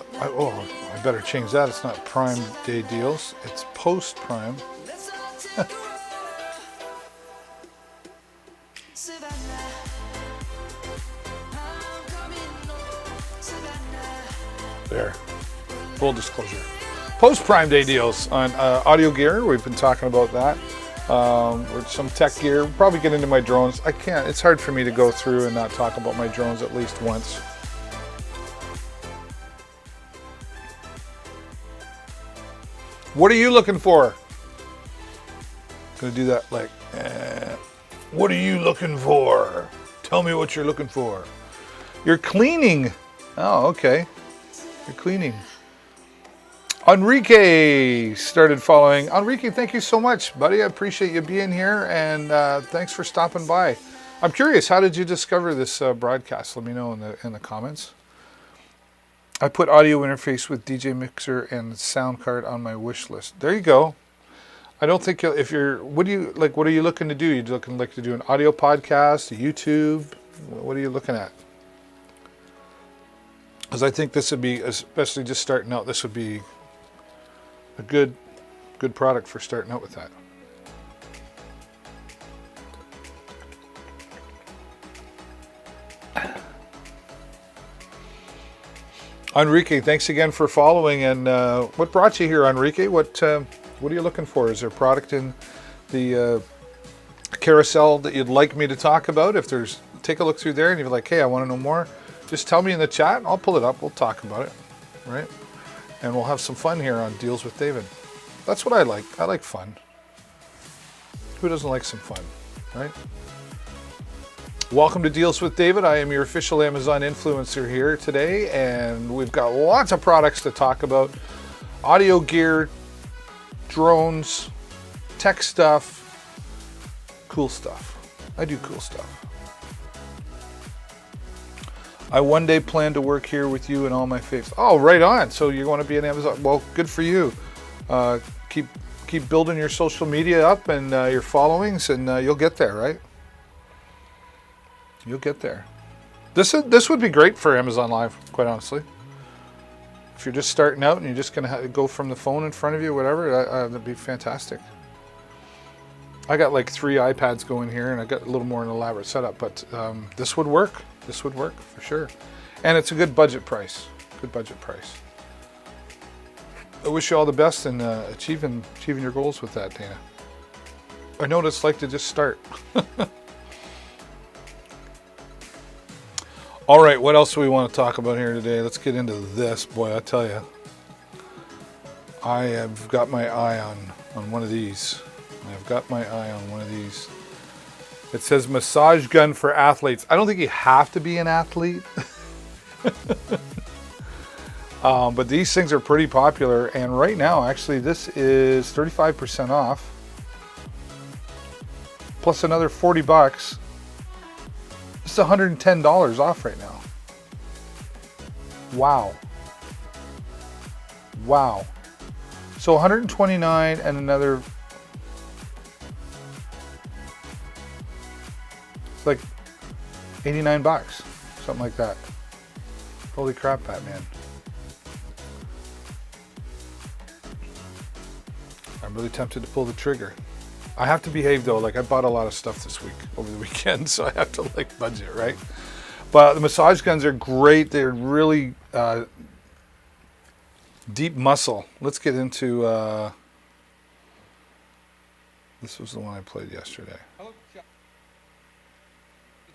better change that. It's not Prime Day deals. It's post-Prime. There. Full disclosure. Post-Prime Day deals on audio gear. We've been talking about that. With some tech gear. We'll probably get into my drones. I can't. It's hard for me to go through and not talk about my drones at least once. What are you looking for? Gonna do that like, what are you looking for? Tell me what you're looking for. You're cleaning. Oh, okay. You're cleaning. Enrique started following. Enrique, thank you so much, buddy. I appreciate you being here, and thanks for stopping by. I'm curious, how did you discover this broadcast? Let me know in the comments. I put audio interface with DJ Mixer and sound card on my wish list. There you go. I don't think if you're, what are you looking to do? You looking like to do an audio podcast, a YouTube? What are you looking at? Because I think this would be, especially just starting out, this would be a good product for starting out with that. Enrique, thanks again for following. And what brought you here, Enrique? What are you looking for? Is there a product in the carousel that you'd like me to talk about? If there's, take a look through there and you're like, hey, I want to know more, just tell me in the chat. I'll pull it up. We'll talk about it, right? And we'll have some fun here on Deals with David. That's what I like. I like fun. Who doesn't like some fun, right? Welcome to Deals with David. I am your official Amazon influencer here today, and we've got lots of products to talk about. Audio gear, drones, tech stuff, Cool stuff. I do cool stuff. I one day plan to work here with you and all my faves. Oh, right on. So you want to be an Amazon? Well, good for you. Keep building your social media up and your followings, and you'll get there, right? You'll get there. This would be great for Amazon Live, quite honestly. If you're just starting out and you're just going to go from the phone in front of you, whatever, that'd be fantastic. I got like 3 iPads going here, and I got a little more an elaborate setup, but this would work. This would work for sure. And it's a good budget price. Good budget price. I wish you all the best in achieving your goals with that, Dana. I know what it's like to just start. All right, what else do we want to talk about here today? Let's get into this. Boy, I tell you, I have got my eye on one of these. I've got my eye on one of these. It says massage gun for athletes. I don't think you have to be an athlete. But these things are pretty popular. And right now, actually, this is 35% off. Plus another 40 bucks. This is $110 off right now. Wow. Wow. So 129 and another. It's like 89 bucks, something like that. Holy crap, Batman. I'm really tempted to pull the trigger. I have to behave though, like I bought a lot of stuff this week, over the weekend, so I have to like budget, right? But the massage guns are great. They're really deep muscle. Let's get into, this was the one I played yesterday. Hello,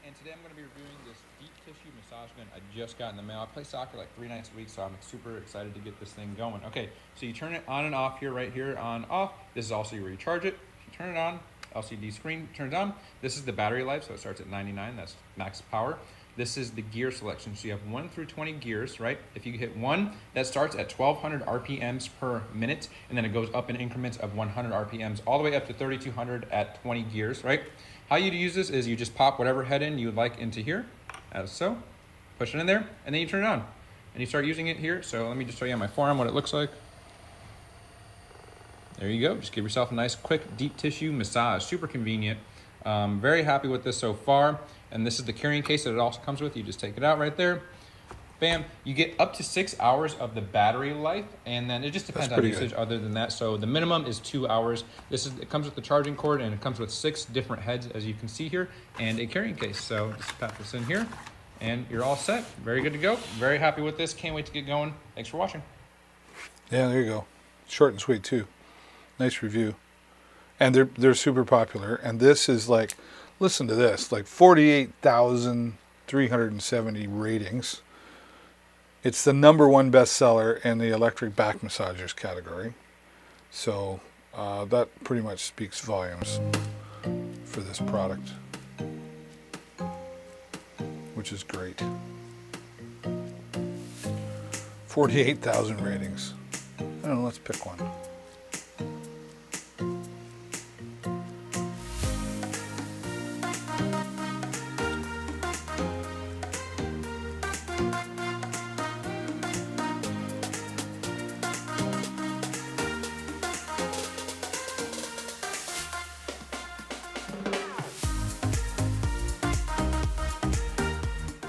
and today I'm going to be reviewing this deep tissue massage gun I just got in the mail. I play soccer like 3 nights a week, so I'm super excited to get this thing going. Okay, so you turn it on and off here, right here, on, off. This is also where you charge it. If you turn it on, LCD screen turns on. This is the battery life, so it starts at 99. That's max power. This is the gear selection. So you have 1 through 20 gears, right? If you hit 1, that starts at 1200 RPMs per minute, and then it goes up in increments of 100 RPMs, all the way up to 3200 at 20 gears, right? How you use this is you just pop whatever head in you would like into here, as so. Push it in there, and then you turn it on. And you start using it here. So let me just show you on my forearm what it looks like. There you go. Just give yourself a nice, quick, deep tissue massage. Super convenient. Very happy with this so far. And this is the carrying case that it also comes with. You just take it out right there. Bam. You get up to 6 hours of the battery life, and then it just depends on usage other than that. So the minimum is 2 hours. It comes with the charging cord, and it comes with 6 different heads, as you can see here, and a carrying case. So just pop this in here, and you're all set. Very good to go. Very happy with this. Can't wait to get going. Thanks for watching. Yeah, there you go. Short and sweet too. Nice review. And they're super popular. And this is like, listen to this, like 48,370 ratings. It's the #1 bestseller in the electric back massagers category. So that pretty much speaks volumes for this product, which is great. 48,000 ratings. I don't know, let's pick one.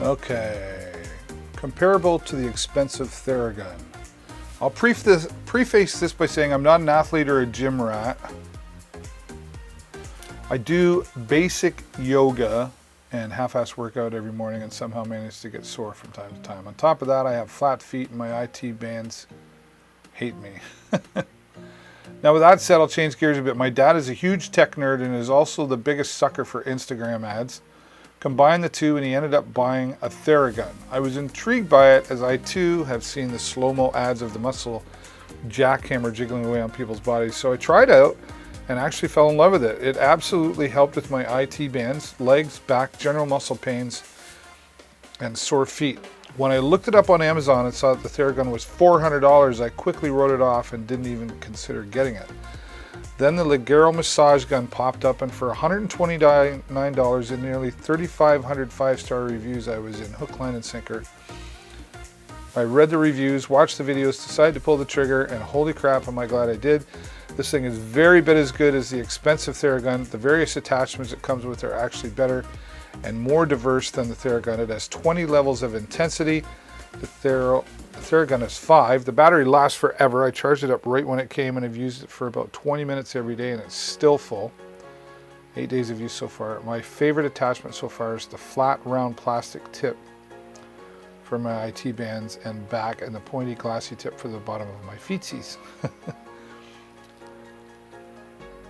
Okay, comparable to the expensive Theragun. I'll preface this by saying I'm not an athlete or a gym rat. I do basic yoga and half-ass workout every morning and somehow manage to get sore from time to time. On top of that, I have flat feet and my IT bands hate me. Now with that said, I'll change gears a bit. My dad is a huge tech nerd and is also the biggest sucker for Instagram ads. Combine the two and he ended up buying a Theragun. I was intrigued by it as I too have seen the slow-mo ads of the muscle jackhammer jiggling away on people's bodies. So I tried out and actually fell in love with it. It absolutely helped with my IT bands, legs, back, general muscle pains, and sore feet. When I looked it up on Amazon and saw that the Theragun was $400, I quickly wrote it off and didn't even consider getting it. Then the Ligero massage gun popped up, and for $129 and nearly 3,500 5-star reviews, I was in hook, line, and sinker. I read the reviews, watched the videos, decided to pull the trigger, and holy crap, am I glad I did. This thing is very bit as good as the expensive Theragun. The various attachments it comes with are actually better and more diverse than the Theragun. It has 20 levels of intensity. The Theragun is 5. The battery lasts forever. I charged it up right when it came and I've used it for about 20 minutes every day and it's still full. 8 days of use so far. My favorite attachment so far is the flat round plastic tip for my IT bands and back, and the pointy glassy tip for the bottom of my feetsies.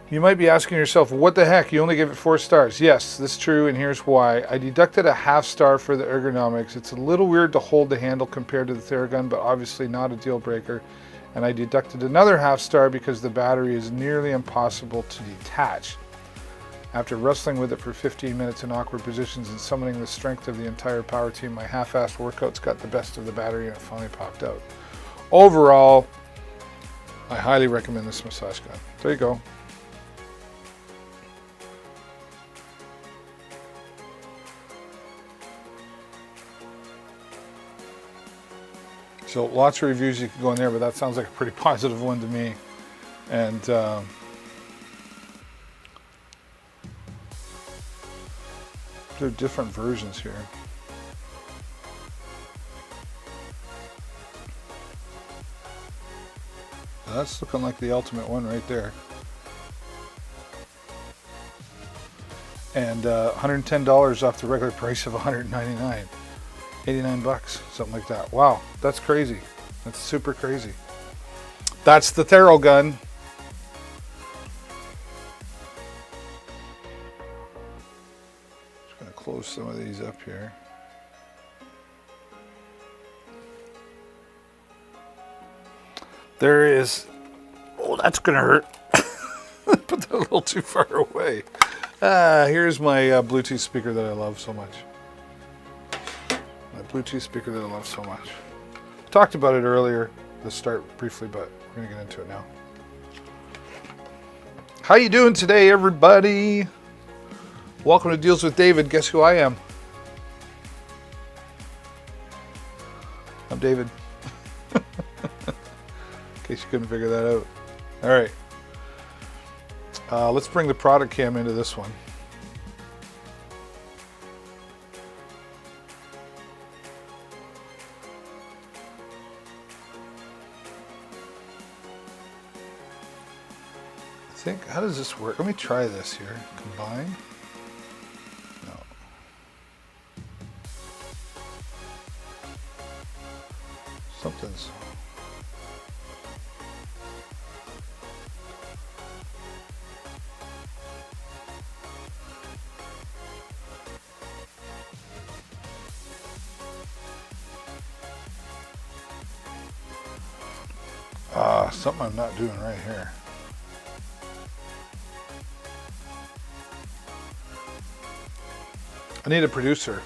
You might be asking yourself, what the heck, you only give it 4 stars. Yes, this is true, and here's why. I deducted a half star for the ergonomics. It's a little weird to hold the handle compared to the Theragun, but obviously not a deal breaker. And I deducted another half star because the battery is nearly impossible to detach. After wrestling with it for 15 minutes in awkward positions and summoning the strength of the entire power team, my half-assed workouts got the best of the battery and it finally popped out. Overall, I highly recommend this massage gun. There you go. So lots of reviews you can go in there, but that sounds like a pretty positive one to me. And there are different versions here. That's looking like the ultimate one right there. And $110 off the regular price of $199. 89 bucks, something like that. Wow, that's crazy. That's super crazy. That's the Theragun. Just gonna close some of these up here. There is, oh, that's gonna hurt. Put that a little too far away. Here's my Bluetooth speaker that I love so much. My Bluetooth speaker that I love so much. Talked about it earlier, the start briefly, but we're gonna get into it now. How you doing today, everybody? Welcome to Deals with David. Guess who I am? I'm David. In case you couldn't figure that out. All right. Let's bring the product cam into this one. How does this work? Let me try this here. Combine. No. Something's. Something I'm not doing right here. I need a producer.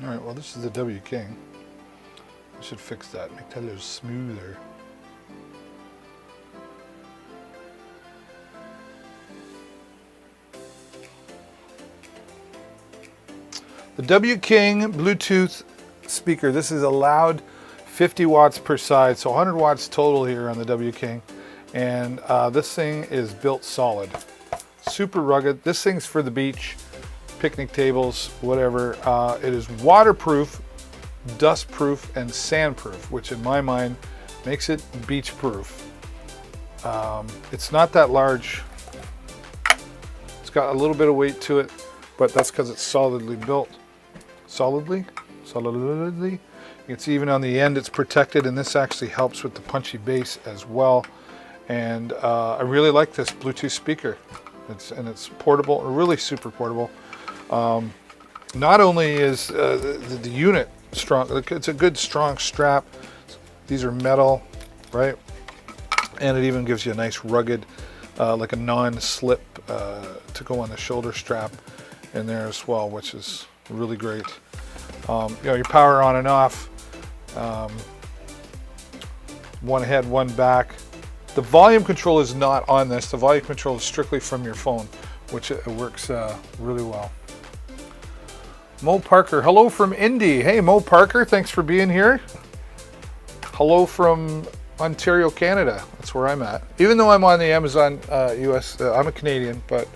All right, well, this is the W King. I should fix that, make that a little smoother. The W King Bluetooth speaker. This is a loud 50 watts per side, so 100 watts total here on the W King. And this thing is built solid. Super rugged. This thing's for the beach. Picnic tables, whatever. It is waterproof, dustproof, and sandproof, which in my mind makes it beach proof. It's not that large. It's got a little bit of weight to it, but that's because it's solidly built. Solidly. You can see even on the end it's protected, and this actually helps with the punchy bass as well. And I really like this Bluetooth speaker. It's portable, really super portable. Not only is the unit strong, it's a good strong strap. These are metal, right? And it even gives you a nice rugged, like a non-slip to go on the shoulder strap in there as well, which is really great. Your power on and off, one ahead, one back. The volume control is not on this. The volume control is strictly from your phone, which it works really well. Mo Parker, hello from Indy. Hey, Mo Parker, thanks for being here. Hello from Ontario, Canada. That's where I'm at. Even though I'm on the Amazon US, I'm a Canadian, but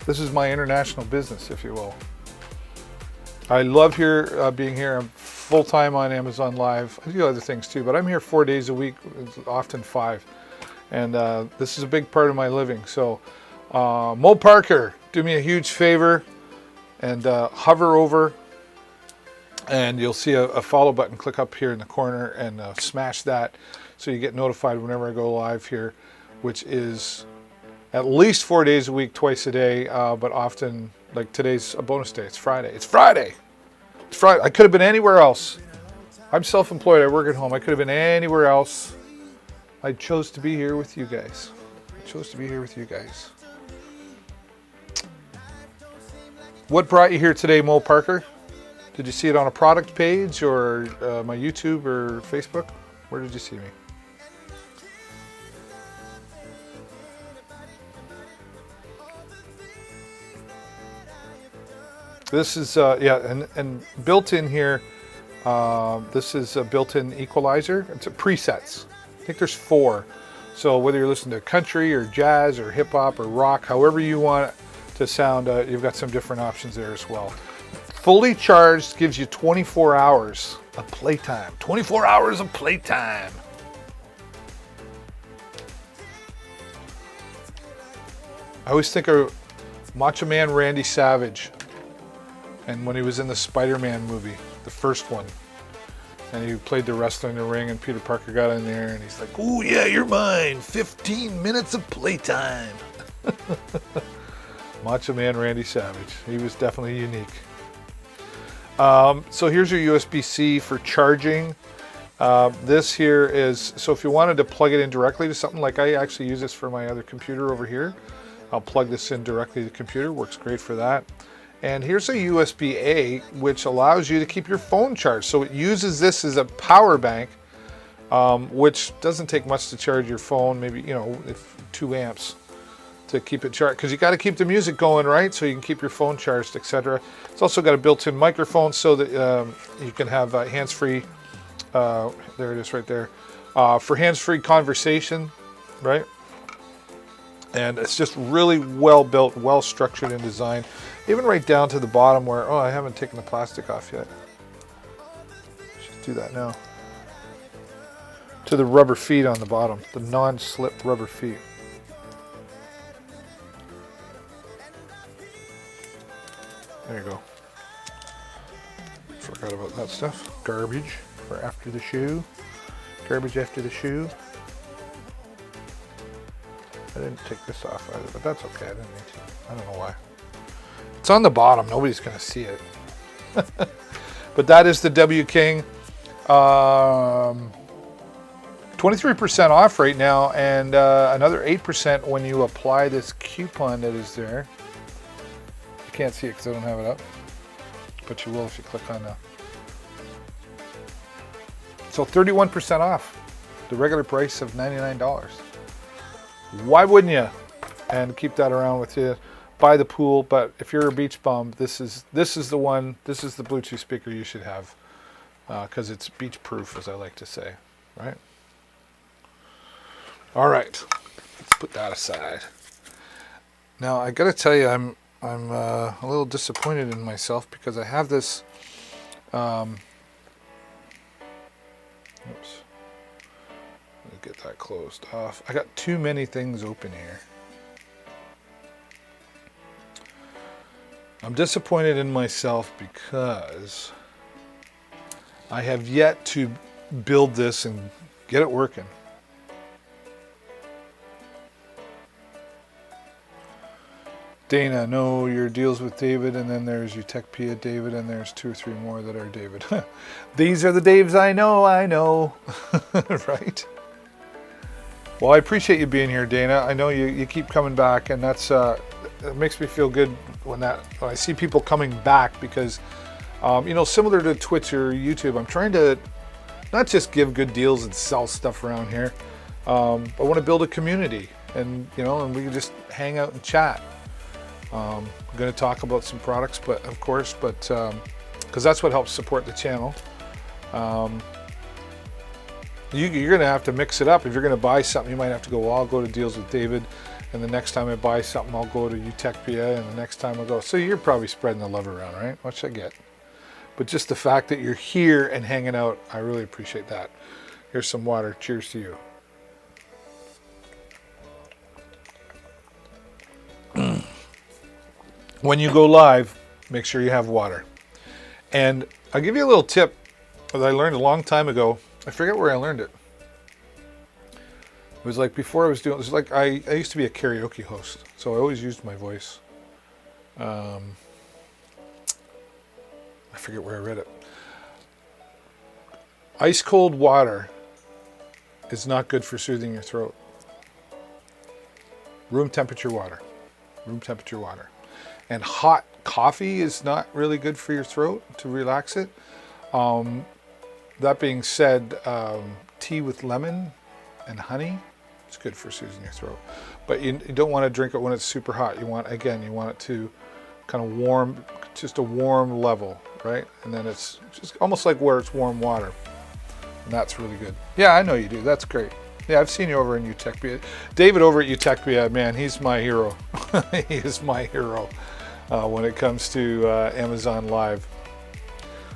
this is my international business, if you will. I love being here. I'm full-time on Amazon Live. I do other things too, but I'm here 4 days a week, often 5. And this is a big part of my living. So Mo Parker, do me a huge favor and hover over, and you'll see a follow button. Click up here in the corner and smash that so you get notified whenever I go live here, which is at least 4 days a week, twice a day, but often, like today's a bonus day. It's Friday. It's Friday. It's Friday. I could have been anywhere else. I'm self-employed. I work at home. I could have been anywhere else. I chose to be here with you guys. I chose to be here with you guys. What brought you here today, Mo Parker? Did you see it on a product page or my YouTube or Facebook? Where did you see me? This is, and built in here, this is a built-in equalizer. It's a presets. I think there's 4. So whether you're listening to country or jazz or hip hop or rock, however you want it to sound, you've got some different options there as well. Fully charged gives you 24 hours of playtime. 24 hours of playtime. I always think of Macho Man Randy Savage, and when he was in the Spider-Man movie, the first one, and he played the wrestler in the ring, and Peter Parker got in there, and he's like, "Oh yeah, you're mine. 15 minutes of playtime." Macho Man Randy Savage. He was definitely unique. So here's your USB-C for charging. This here is, so if you wanted to plug it in directly to something, like I actually use this for my other computer over here. I'll plug this in directly to the computer. Works great for that. And here's a USB-A, which allows you to keep your phone charged. So it uses this as a power bank, which doesn't take much to charge your phone, maybe, if 2 amps to keep it charged. Because you got to keep the music going, right? So you can keep your phone charged, etc. It's also got a built-in microphone so that you can have hands-free, there it is right there, for hands-free conversation, right? And it's just really well built, well structured and designed. Even right down to the bottom where, I haven't taken the plastic off yet. Should do that now. To the rubber feet on the bottom, the non-slip rubber feet. There you go. Forgot about that stuff. Garbage for after the shoe. Garbage after the shoe. I didn't take this off either, but that's okay. I didn't need to. I don't know why. It's on the bottom. Nobody's going to see it. But that is the W King. 23% off right now, and another 8% when you apply this coupon that is there. You can't see it because I don't have it up, but you will if you click on the. So 31% off the regular price of $99. Why wouldn't you? And keep that around with you by the pool. But if you're a beach bum, this is the one. This is the Bluetooth speaker you should have, because it's beach proof, as I like to say, right? All right, let's put that aside. Now I got to tell you, I'm a little disappointed in myself because I have this. Oops. Let me get that closed off. I got too many things open here. I'm disappointed in myself because I have yet to build this and get it working. Dana, no, your deals with David, and then there's Utechpia David, and there's 2 or 3 more that are David. These are the Daves I know, right? Well, I appreciate you being here, Dana. I know you keep coming back, and that's it makes me feel good when I see people coming back, because you know, similar to Twitch or YouTube, I'm trying to not just give good deals and sell stuff around here. I want to build a community, and you know, and we can just hang out and chat. I'm going to talk about some products, but of course, because that's what helps support the channel. You're going to have to mix it up. If you're going to buy something, you might have to go, well, I'll go to Deals with David, and the next time I buy something, I'll go to Utechpia, and the next time I'll go. So you're probably spreading the love around, right? Which I get. But just the fact that you're here and hanging out, I really appreciate that. Here's some water. Cheers to you. When you go live, make sure you have water. And I'll give you a little tip that I learned a long time ago. I forget where I learned it. It was like before I was doing, it was like I used to be a karaoke host, so I always used my voice. I forget where I read it. Ice cold water is not good for soothing your throat. Room temperature water. Room temperature water. And hot coffee is not really good for your throat to relax it. That being said, tea with lemon and honey, it's good for soothing your throat. But you don't want to drink it when it's super hot. You want it to kind of warm, just a warm level, right? And then it's just almost like where it's warm water. And that's really good. Yeah, I know you do. That's great. Yeah, I've seen you over in Utechpia. David over at Utechpia, man, he's my hero. He is my hero when it comes to Amazon Live.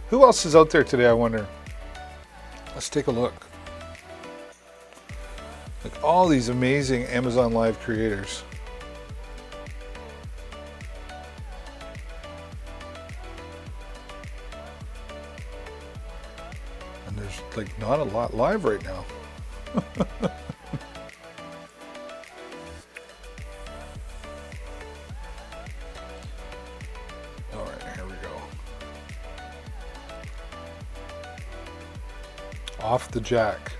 Who else is out there today, I wonder? Let's take a look. Like all these amazing Amazon Live creators. And there's like not a lot live right now. All right, here we go. Off the jack.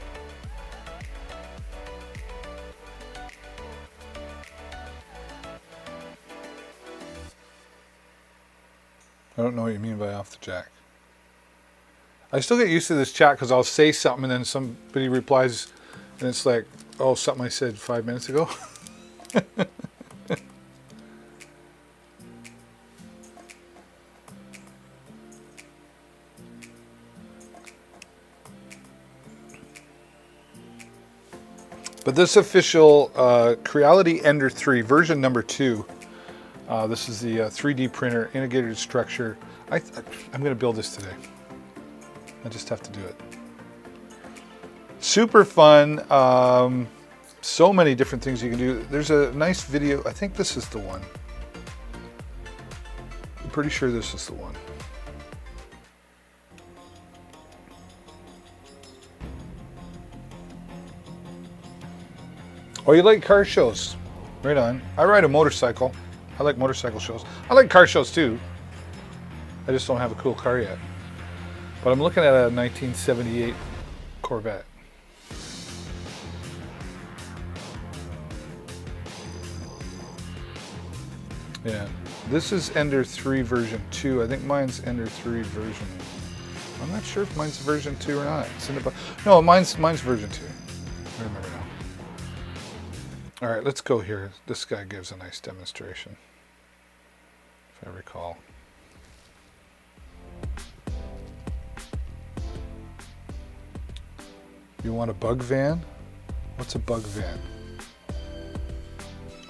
I don't know what you mean by off the jack. I still get used to this chat because I'll say something and then somebody replies and it's like, oh, something I said 5 minutes ago. But this official Creality Ender 3, version number 2, this is the 3D printer, integrated structure. I'm going to build this today. I just have to do it. Super fun. So many different things you can do. There's a nice video. I think this is the one. I'm pretty sure this is the one. Oh, you like car shows? Right on. I ride a motorcycle. I like motorcycle shows. I like car shows too. I just don't have a cool car yet. But I'm looking at a 1978 Corvette. Yeah. This is Ender 3 version 2. I think mine's Ender 3 version. I'm not sure if mine's version 2 or not. It's in the no, mine's version 2. I remember now. All right, let's go here. This guy gives a nice demonstration, if I recall. You want a bug van? What's a bug van?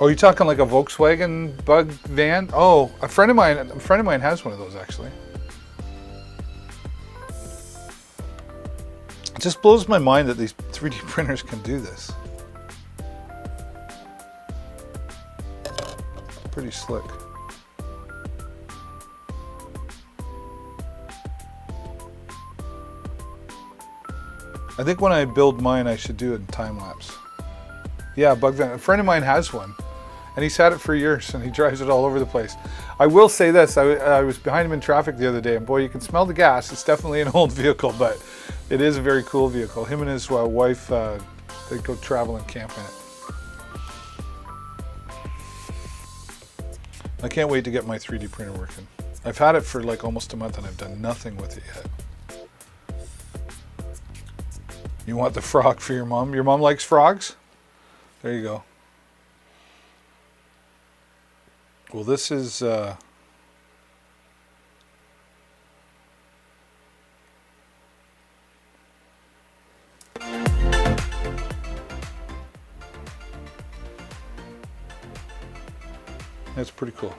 Oh, you're talking like a Volkswagen bug van? Oh, a friend of mine has one of those actually. It just blows my mind that these 3D printers can do this. Pretty slick. I think when I build mine, I should do it in time lapse. Yeah, bug van. A friend of mine has one, And he's had it for years, and he drives it all over the place. I will say this, I was behind him in traffic the other day, and boy, you can smell the gas. It's definitely an old vehicle, but it is a very cool vehicle. Him and his wife, they go travel and camp in it. I can't wait to get my 3D printer working. I've had it for like almost a month, and I've done nothing with it yet. You want the frog for your mom? Your mom likes frogs? There you go. Well, this is that's pretty cool.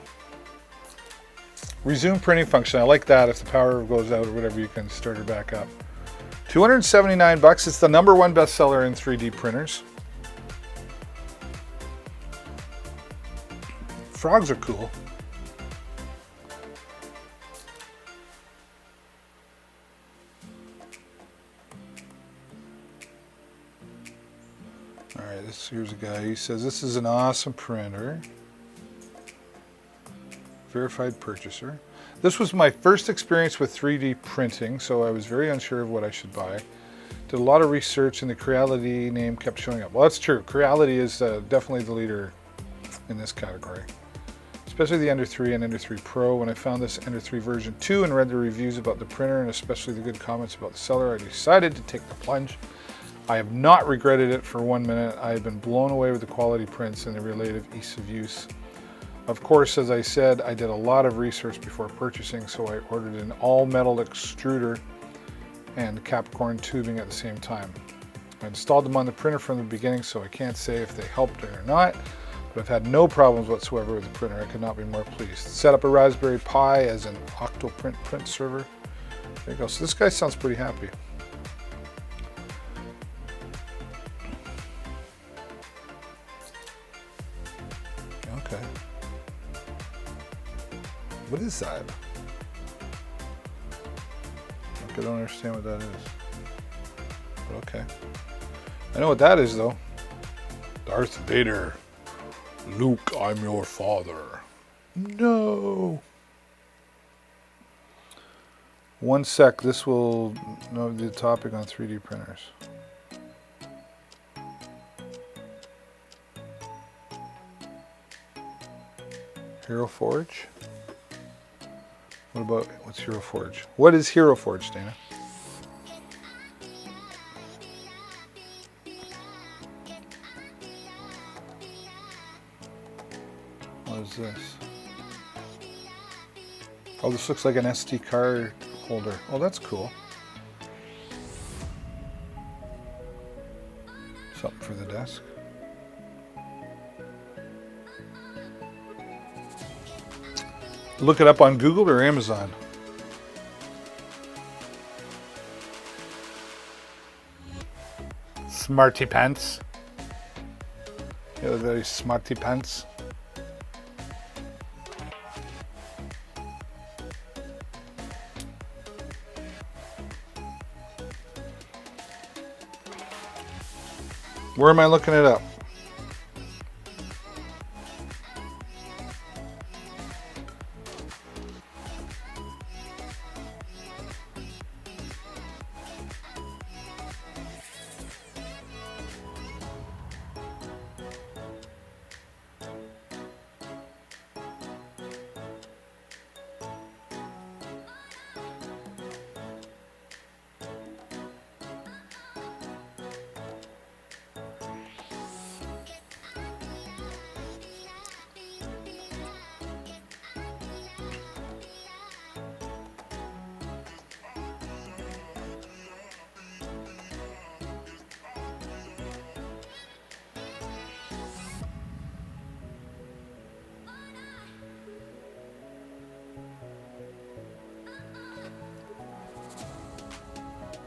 Resume printing function. I like that. If the power goes out or whatever, you can start it back up. $279. It's the #1 bestseller in 3D printers. Frogs are cool. All right, here's a guy. He says this is an awesome printer. Verified purchaser. This was my first experience with 3D printing, so I was very unsure of what I should buy. Did a lot of research, and the Creality name kept showing up. Well, that's true. Creality is definitely the leader in this category, especially the Ender 3 and Ender 3 Pro. When I found this Ender 3 version 2 and read the reviews about the printer, and especially the good comments about the seller, I decided to take the plunge. I have not regretted it for 1 minute. I have been blown away with the quality prints and the related ease of use. Of course, as I said, I did a lot of research before purchasing, so I ordered an all-metal extruder and Capricorn tubing at the same time. I installed them on the printer from the beginning, so I can't say if they helped or not, but I've had no problems whatsoever with the printer. I could not be more pleased. Set up a Raspberry Pi as an Octoprint print server. There you go. So this guy sounds pretty happy. Okay. What is that? I don't understand what that is. But okay. I know what that is though. Darth Vader. Luke, I'm your father. No. One sec, this will know the topic on 3D printers. Hero Forge? What's Hero Forge? What is Hero Forge, Dana? What is this? Oh, this looks like an SD card holder. Oh, that's cool. Something for the desk. Look it up on Google or Amazon. Smarty pants. Yeah, very smarty pants. Where am I looking it up?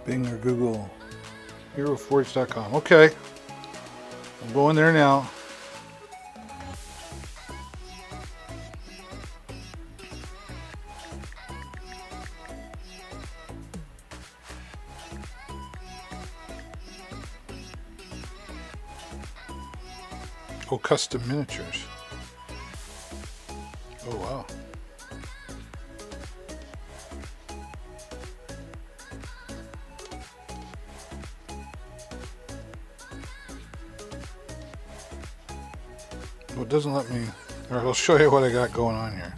Bing or Google. HeroForge.com. Okay. I'm going there now. Oh, custom miniatures. Oh, wow. Well, it doesn't let me. All right, I'll show you what I got going on here.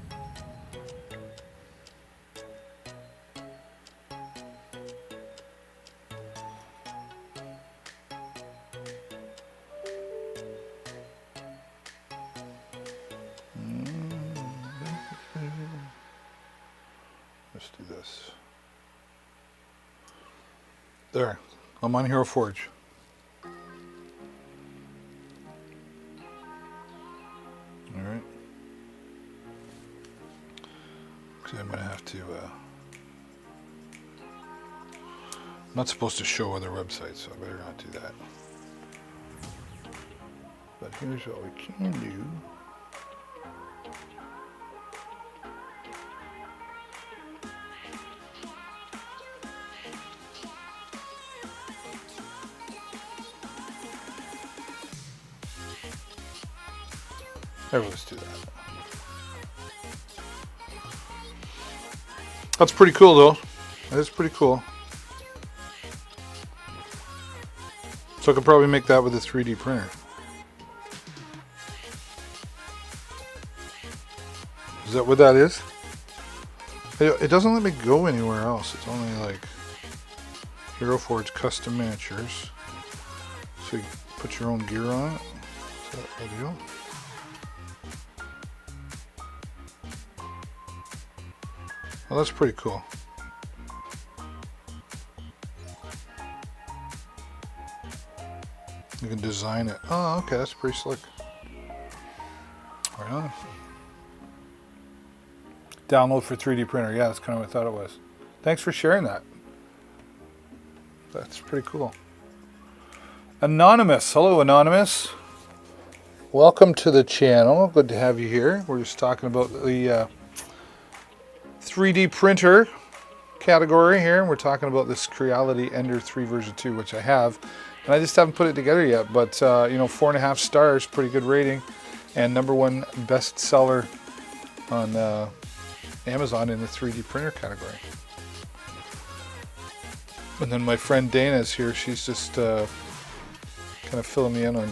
Let's do this. There, I'm on Hero Forge. All right. So I'm gonna have to. I'm not supposed to show other websites, so I better not do that. But here's what we can do. Let's do that. That's pretty cool, though. That is pretty cool. So I could probably make that with a 3D printer. Is that what that is? It doesn't let me go anywhere else. It's only like Hero Forge custom miniatures. So you put your own gear on it. Is that the deal? Well, that's pretty cool. You can design it. Oh, okay, that's pretty slick. Right on. Download for 3D printer. Yeah, that's kind of what I thought it was. Thanks for sharing that. That's pretty cool. Anonymous. Hello, Anonymous. Welcome to the channel. Good to have you here. We're just talking about the 3D printer category here, and we're talking about this Creality Ender 3 version 2, which I have, and I just haven't put it together yet, but you know, 4.5 stars, pretty good rating, and #1 bestseller on Amazon in the 3D printer category. And then my friend Dana is here. She's just kind of filling me in on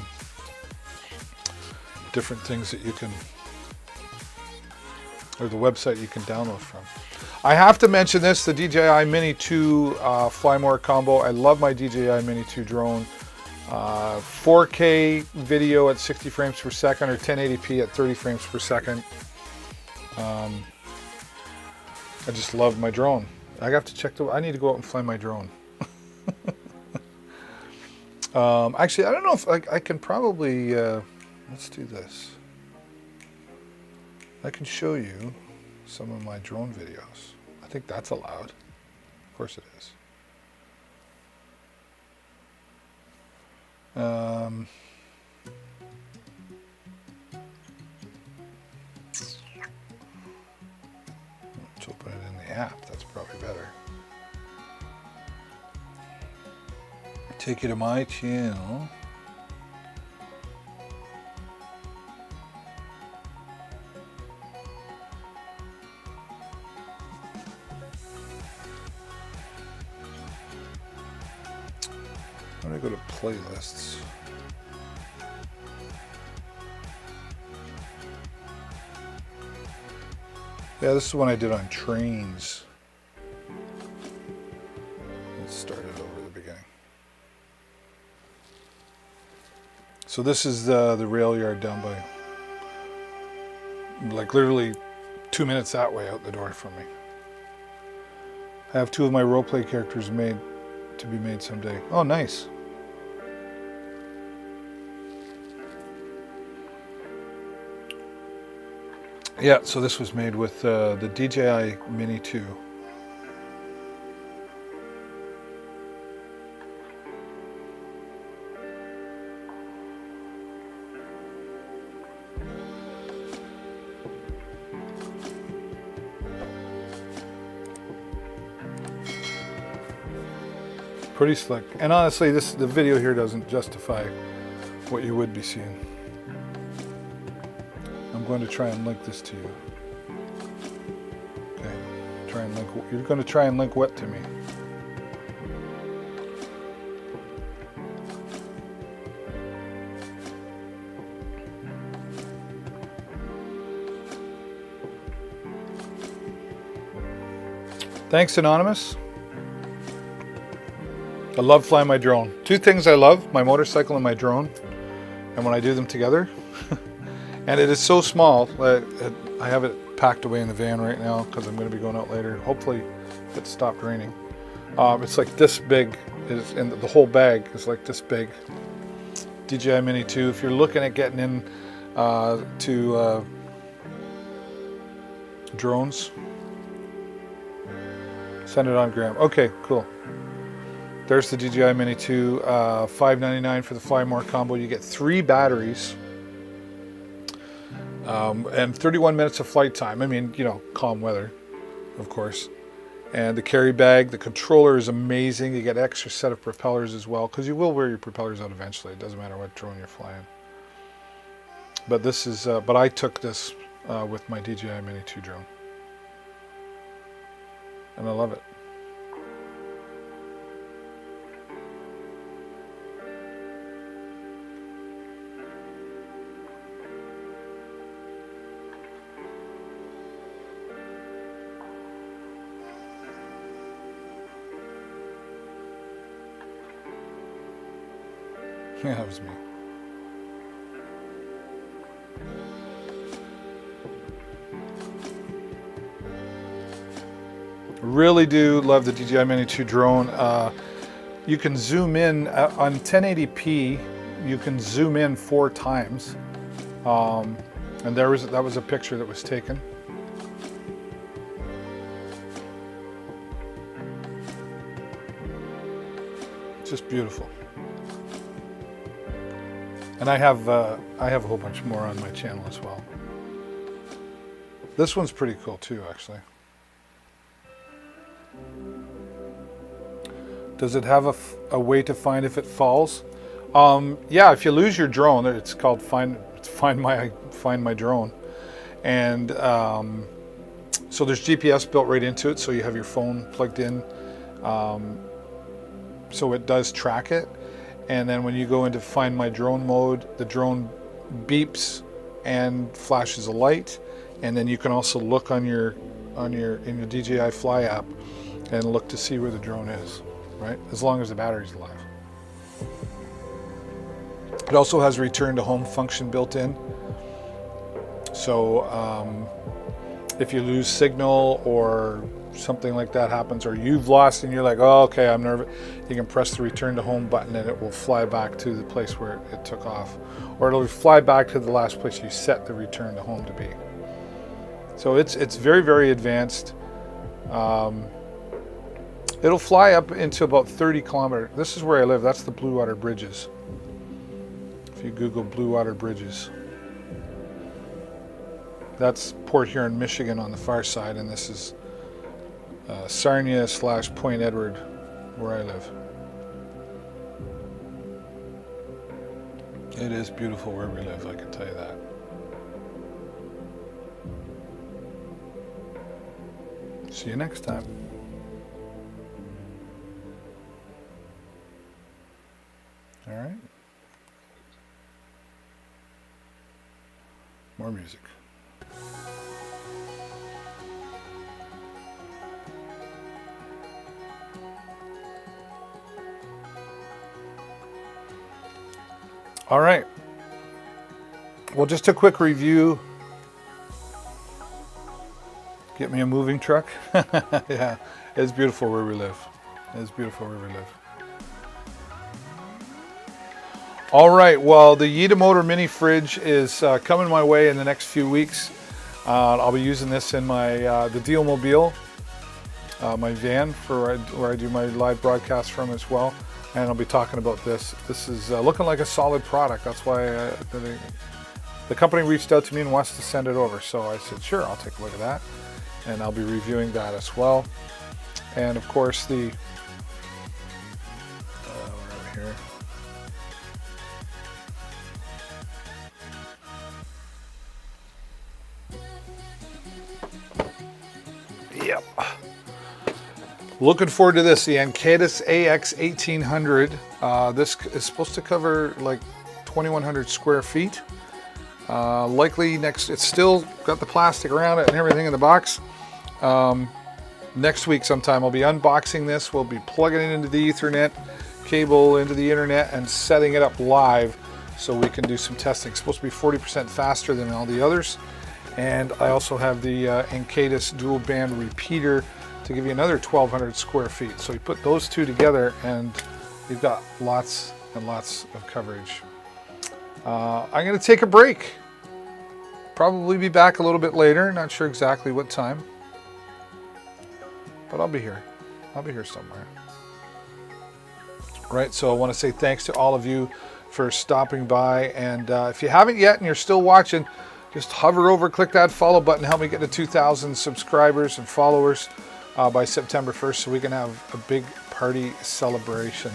different things that you can, or the website you can download from. I have to mention this, the DJI Mini 2 Fly More combo. I love my DJI Mini 2 drone. 4K video at 60 frames per second or 1080p at 30 frames per second. I just love my drone. I have to check I need to go out and fly my drone. Actually, I don't know if I can probably, let's do this. I can show you some of my drone videos. I think that's allowed. Of course it is. Let's open it in the app. That's probably better. Take you to my channel. I'm going to go to playlists. Yeah, this is one I did on trains. Let's start it over at the beginning. So this is the rail yard down by, like literally 2 minutes that way out the door from me. I have 2 of my roleplay characters made to be made someday. Oh, nice. Yeah, so this was made with the DJI Mini 2. Pretty slick. And honestly, the video here doesn't justify what you would be seeing. I'm going to try and link this to you. You're going to try and link what to me? Thanks, Anonymous. I love flying my drone. Two things I love: my motorcycle and my drone. And when I do them together, and it is so small. I have it packed away in the van right now because I'm going to be going out later. Hopefully, it stopped raining. It's like this big, and the whole bag is like this big. DJI Mini 2. If you're looking at getting in to drones, send it on Graham. Okay, cool. There's the DJI Mini 2, $599 for the Fly More combo. You get 3 batteries and 31 minutes of flight time. I mean, you know, calm weather, of course. And the carry bag, the controller is amazing. You get an extra set of propellers as well, because you will wear your propellers out eventually. It doesn't matter what drone you're flying. But this is, but I took this with my DJI Mini 2 drone, and I love it. Yeah, that was me. Really do love the DJI Mini 2 drone. You can zoom in on 1080p. You can zoom in 4 times, and that was a picture that was taken. Just beautiful. And I have a whole bunch more on my channel as well. This one's pretty cool too, actually. Does it have a way to find if it falls? Yeah, if you lose your drone, it's called Find My Drone, and so there's GPS built right into it, so you have your phone plugged in, so it does track it. And then when you go into Find My Drone mode, the drone beeps and flashes a light, and then you can also look in your DJI Fly app and look to see where the drone is, right? As long as the battery's alive. It also has a return to home function built in. So if you lose signal or something like that happens, or you've lost and you're like, oh, okay, I'm nervous, you can press the return to home button and it will fly back to the place where it took off, or it'll fly back to the last place you set the return to home to be. So it's very, very advanced. It'll fly up into about 30 kilometers. This is where I live. That's the Blue Water Bridges. If you Google Blue Water Bridges, that's Port Huron, Michigan on the far side, and this is Sarnia / Point Edward, where I live. It is beautiful where we live, I can tell you that. See you next time. All right. More music. All right. Well, just a quick review. Get me a moving truck. Yeah, it's beautiful where we live. It's beautiful where we live. All right, well, the Yeetamotor mini fridge is coming my way in the next few weeks. I'll be using this in my the Dealmobile, my van for where I do my live broadcast from as well. And I'll be talking about this. This is looking like a solid product. That's why the company reached out to me and wants to send it over. So I said, sure, I'll take a look at that. And I'll be reviewing that as well. And of course the, where are we here? Yep. Looking forward to this, the Ankadis AX 1800. This is supposed to cover like 2,100 square feet. Likely next, it's still got the plastic around it and everything in the box. Next week sometime I'll be unboxing this. We'll be plugging it into the Ethernet cable into the internet and setting it up live so we can do some testing. It's supposed to be 40% faster than all the others. And I also have the Ankadis dual band repeater to give you another 1,200 square feet. So you put those two together and you've got lots and lots of coverage. I'm going to take a break. Probably be back a little bit later. Not sure exactly what time. But I'll be here. I'll be here somewhere. Right, so I want to say thanks to all of you for stopping by. And if you haven't yet and you're still watching, just hover over, click that follow button. Help me get to 2,000 subscribers and followers by September 1st so we can have a big party celebration.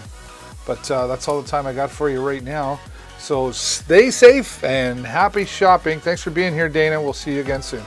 But that's all the time I got for you right now. So stay safe and happy shopping. Thanks for being here, Dana. We'll see you again soon.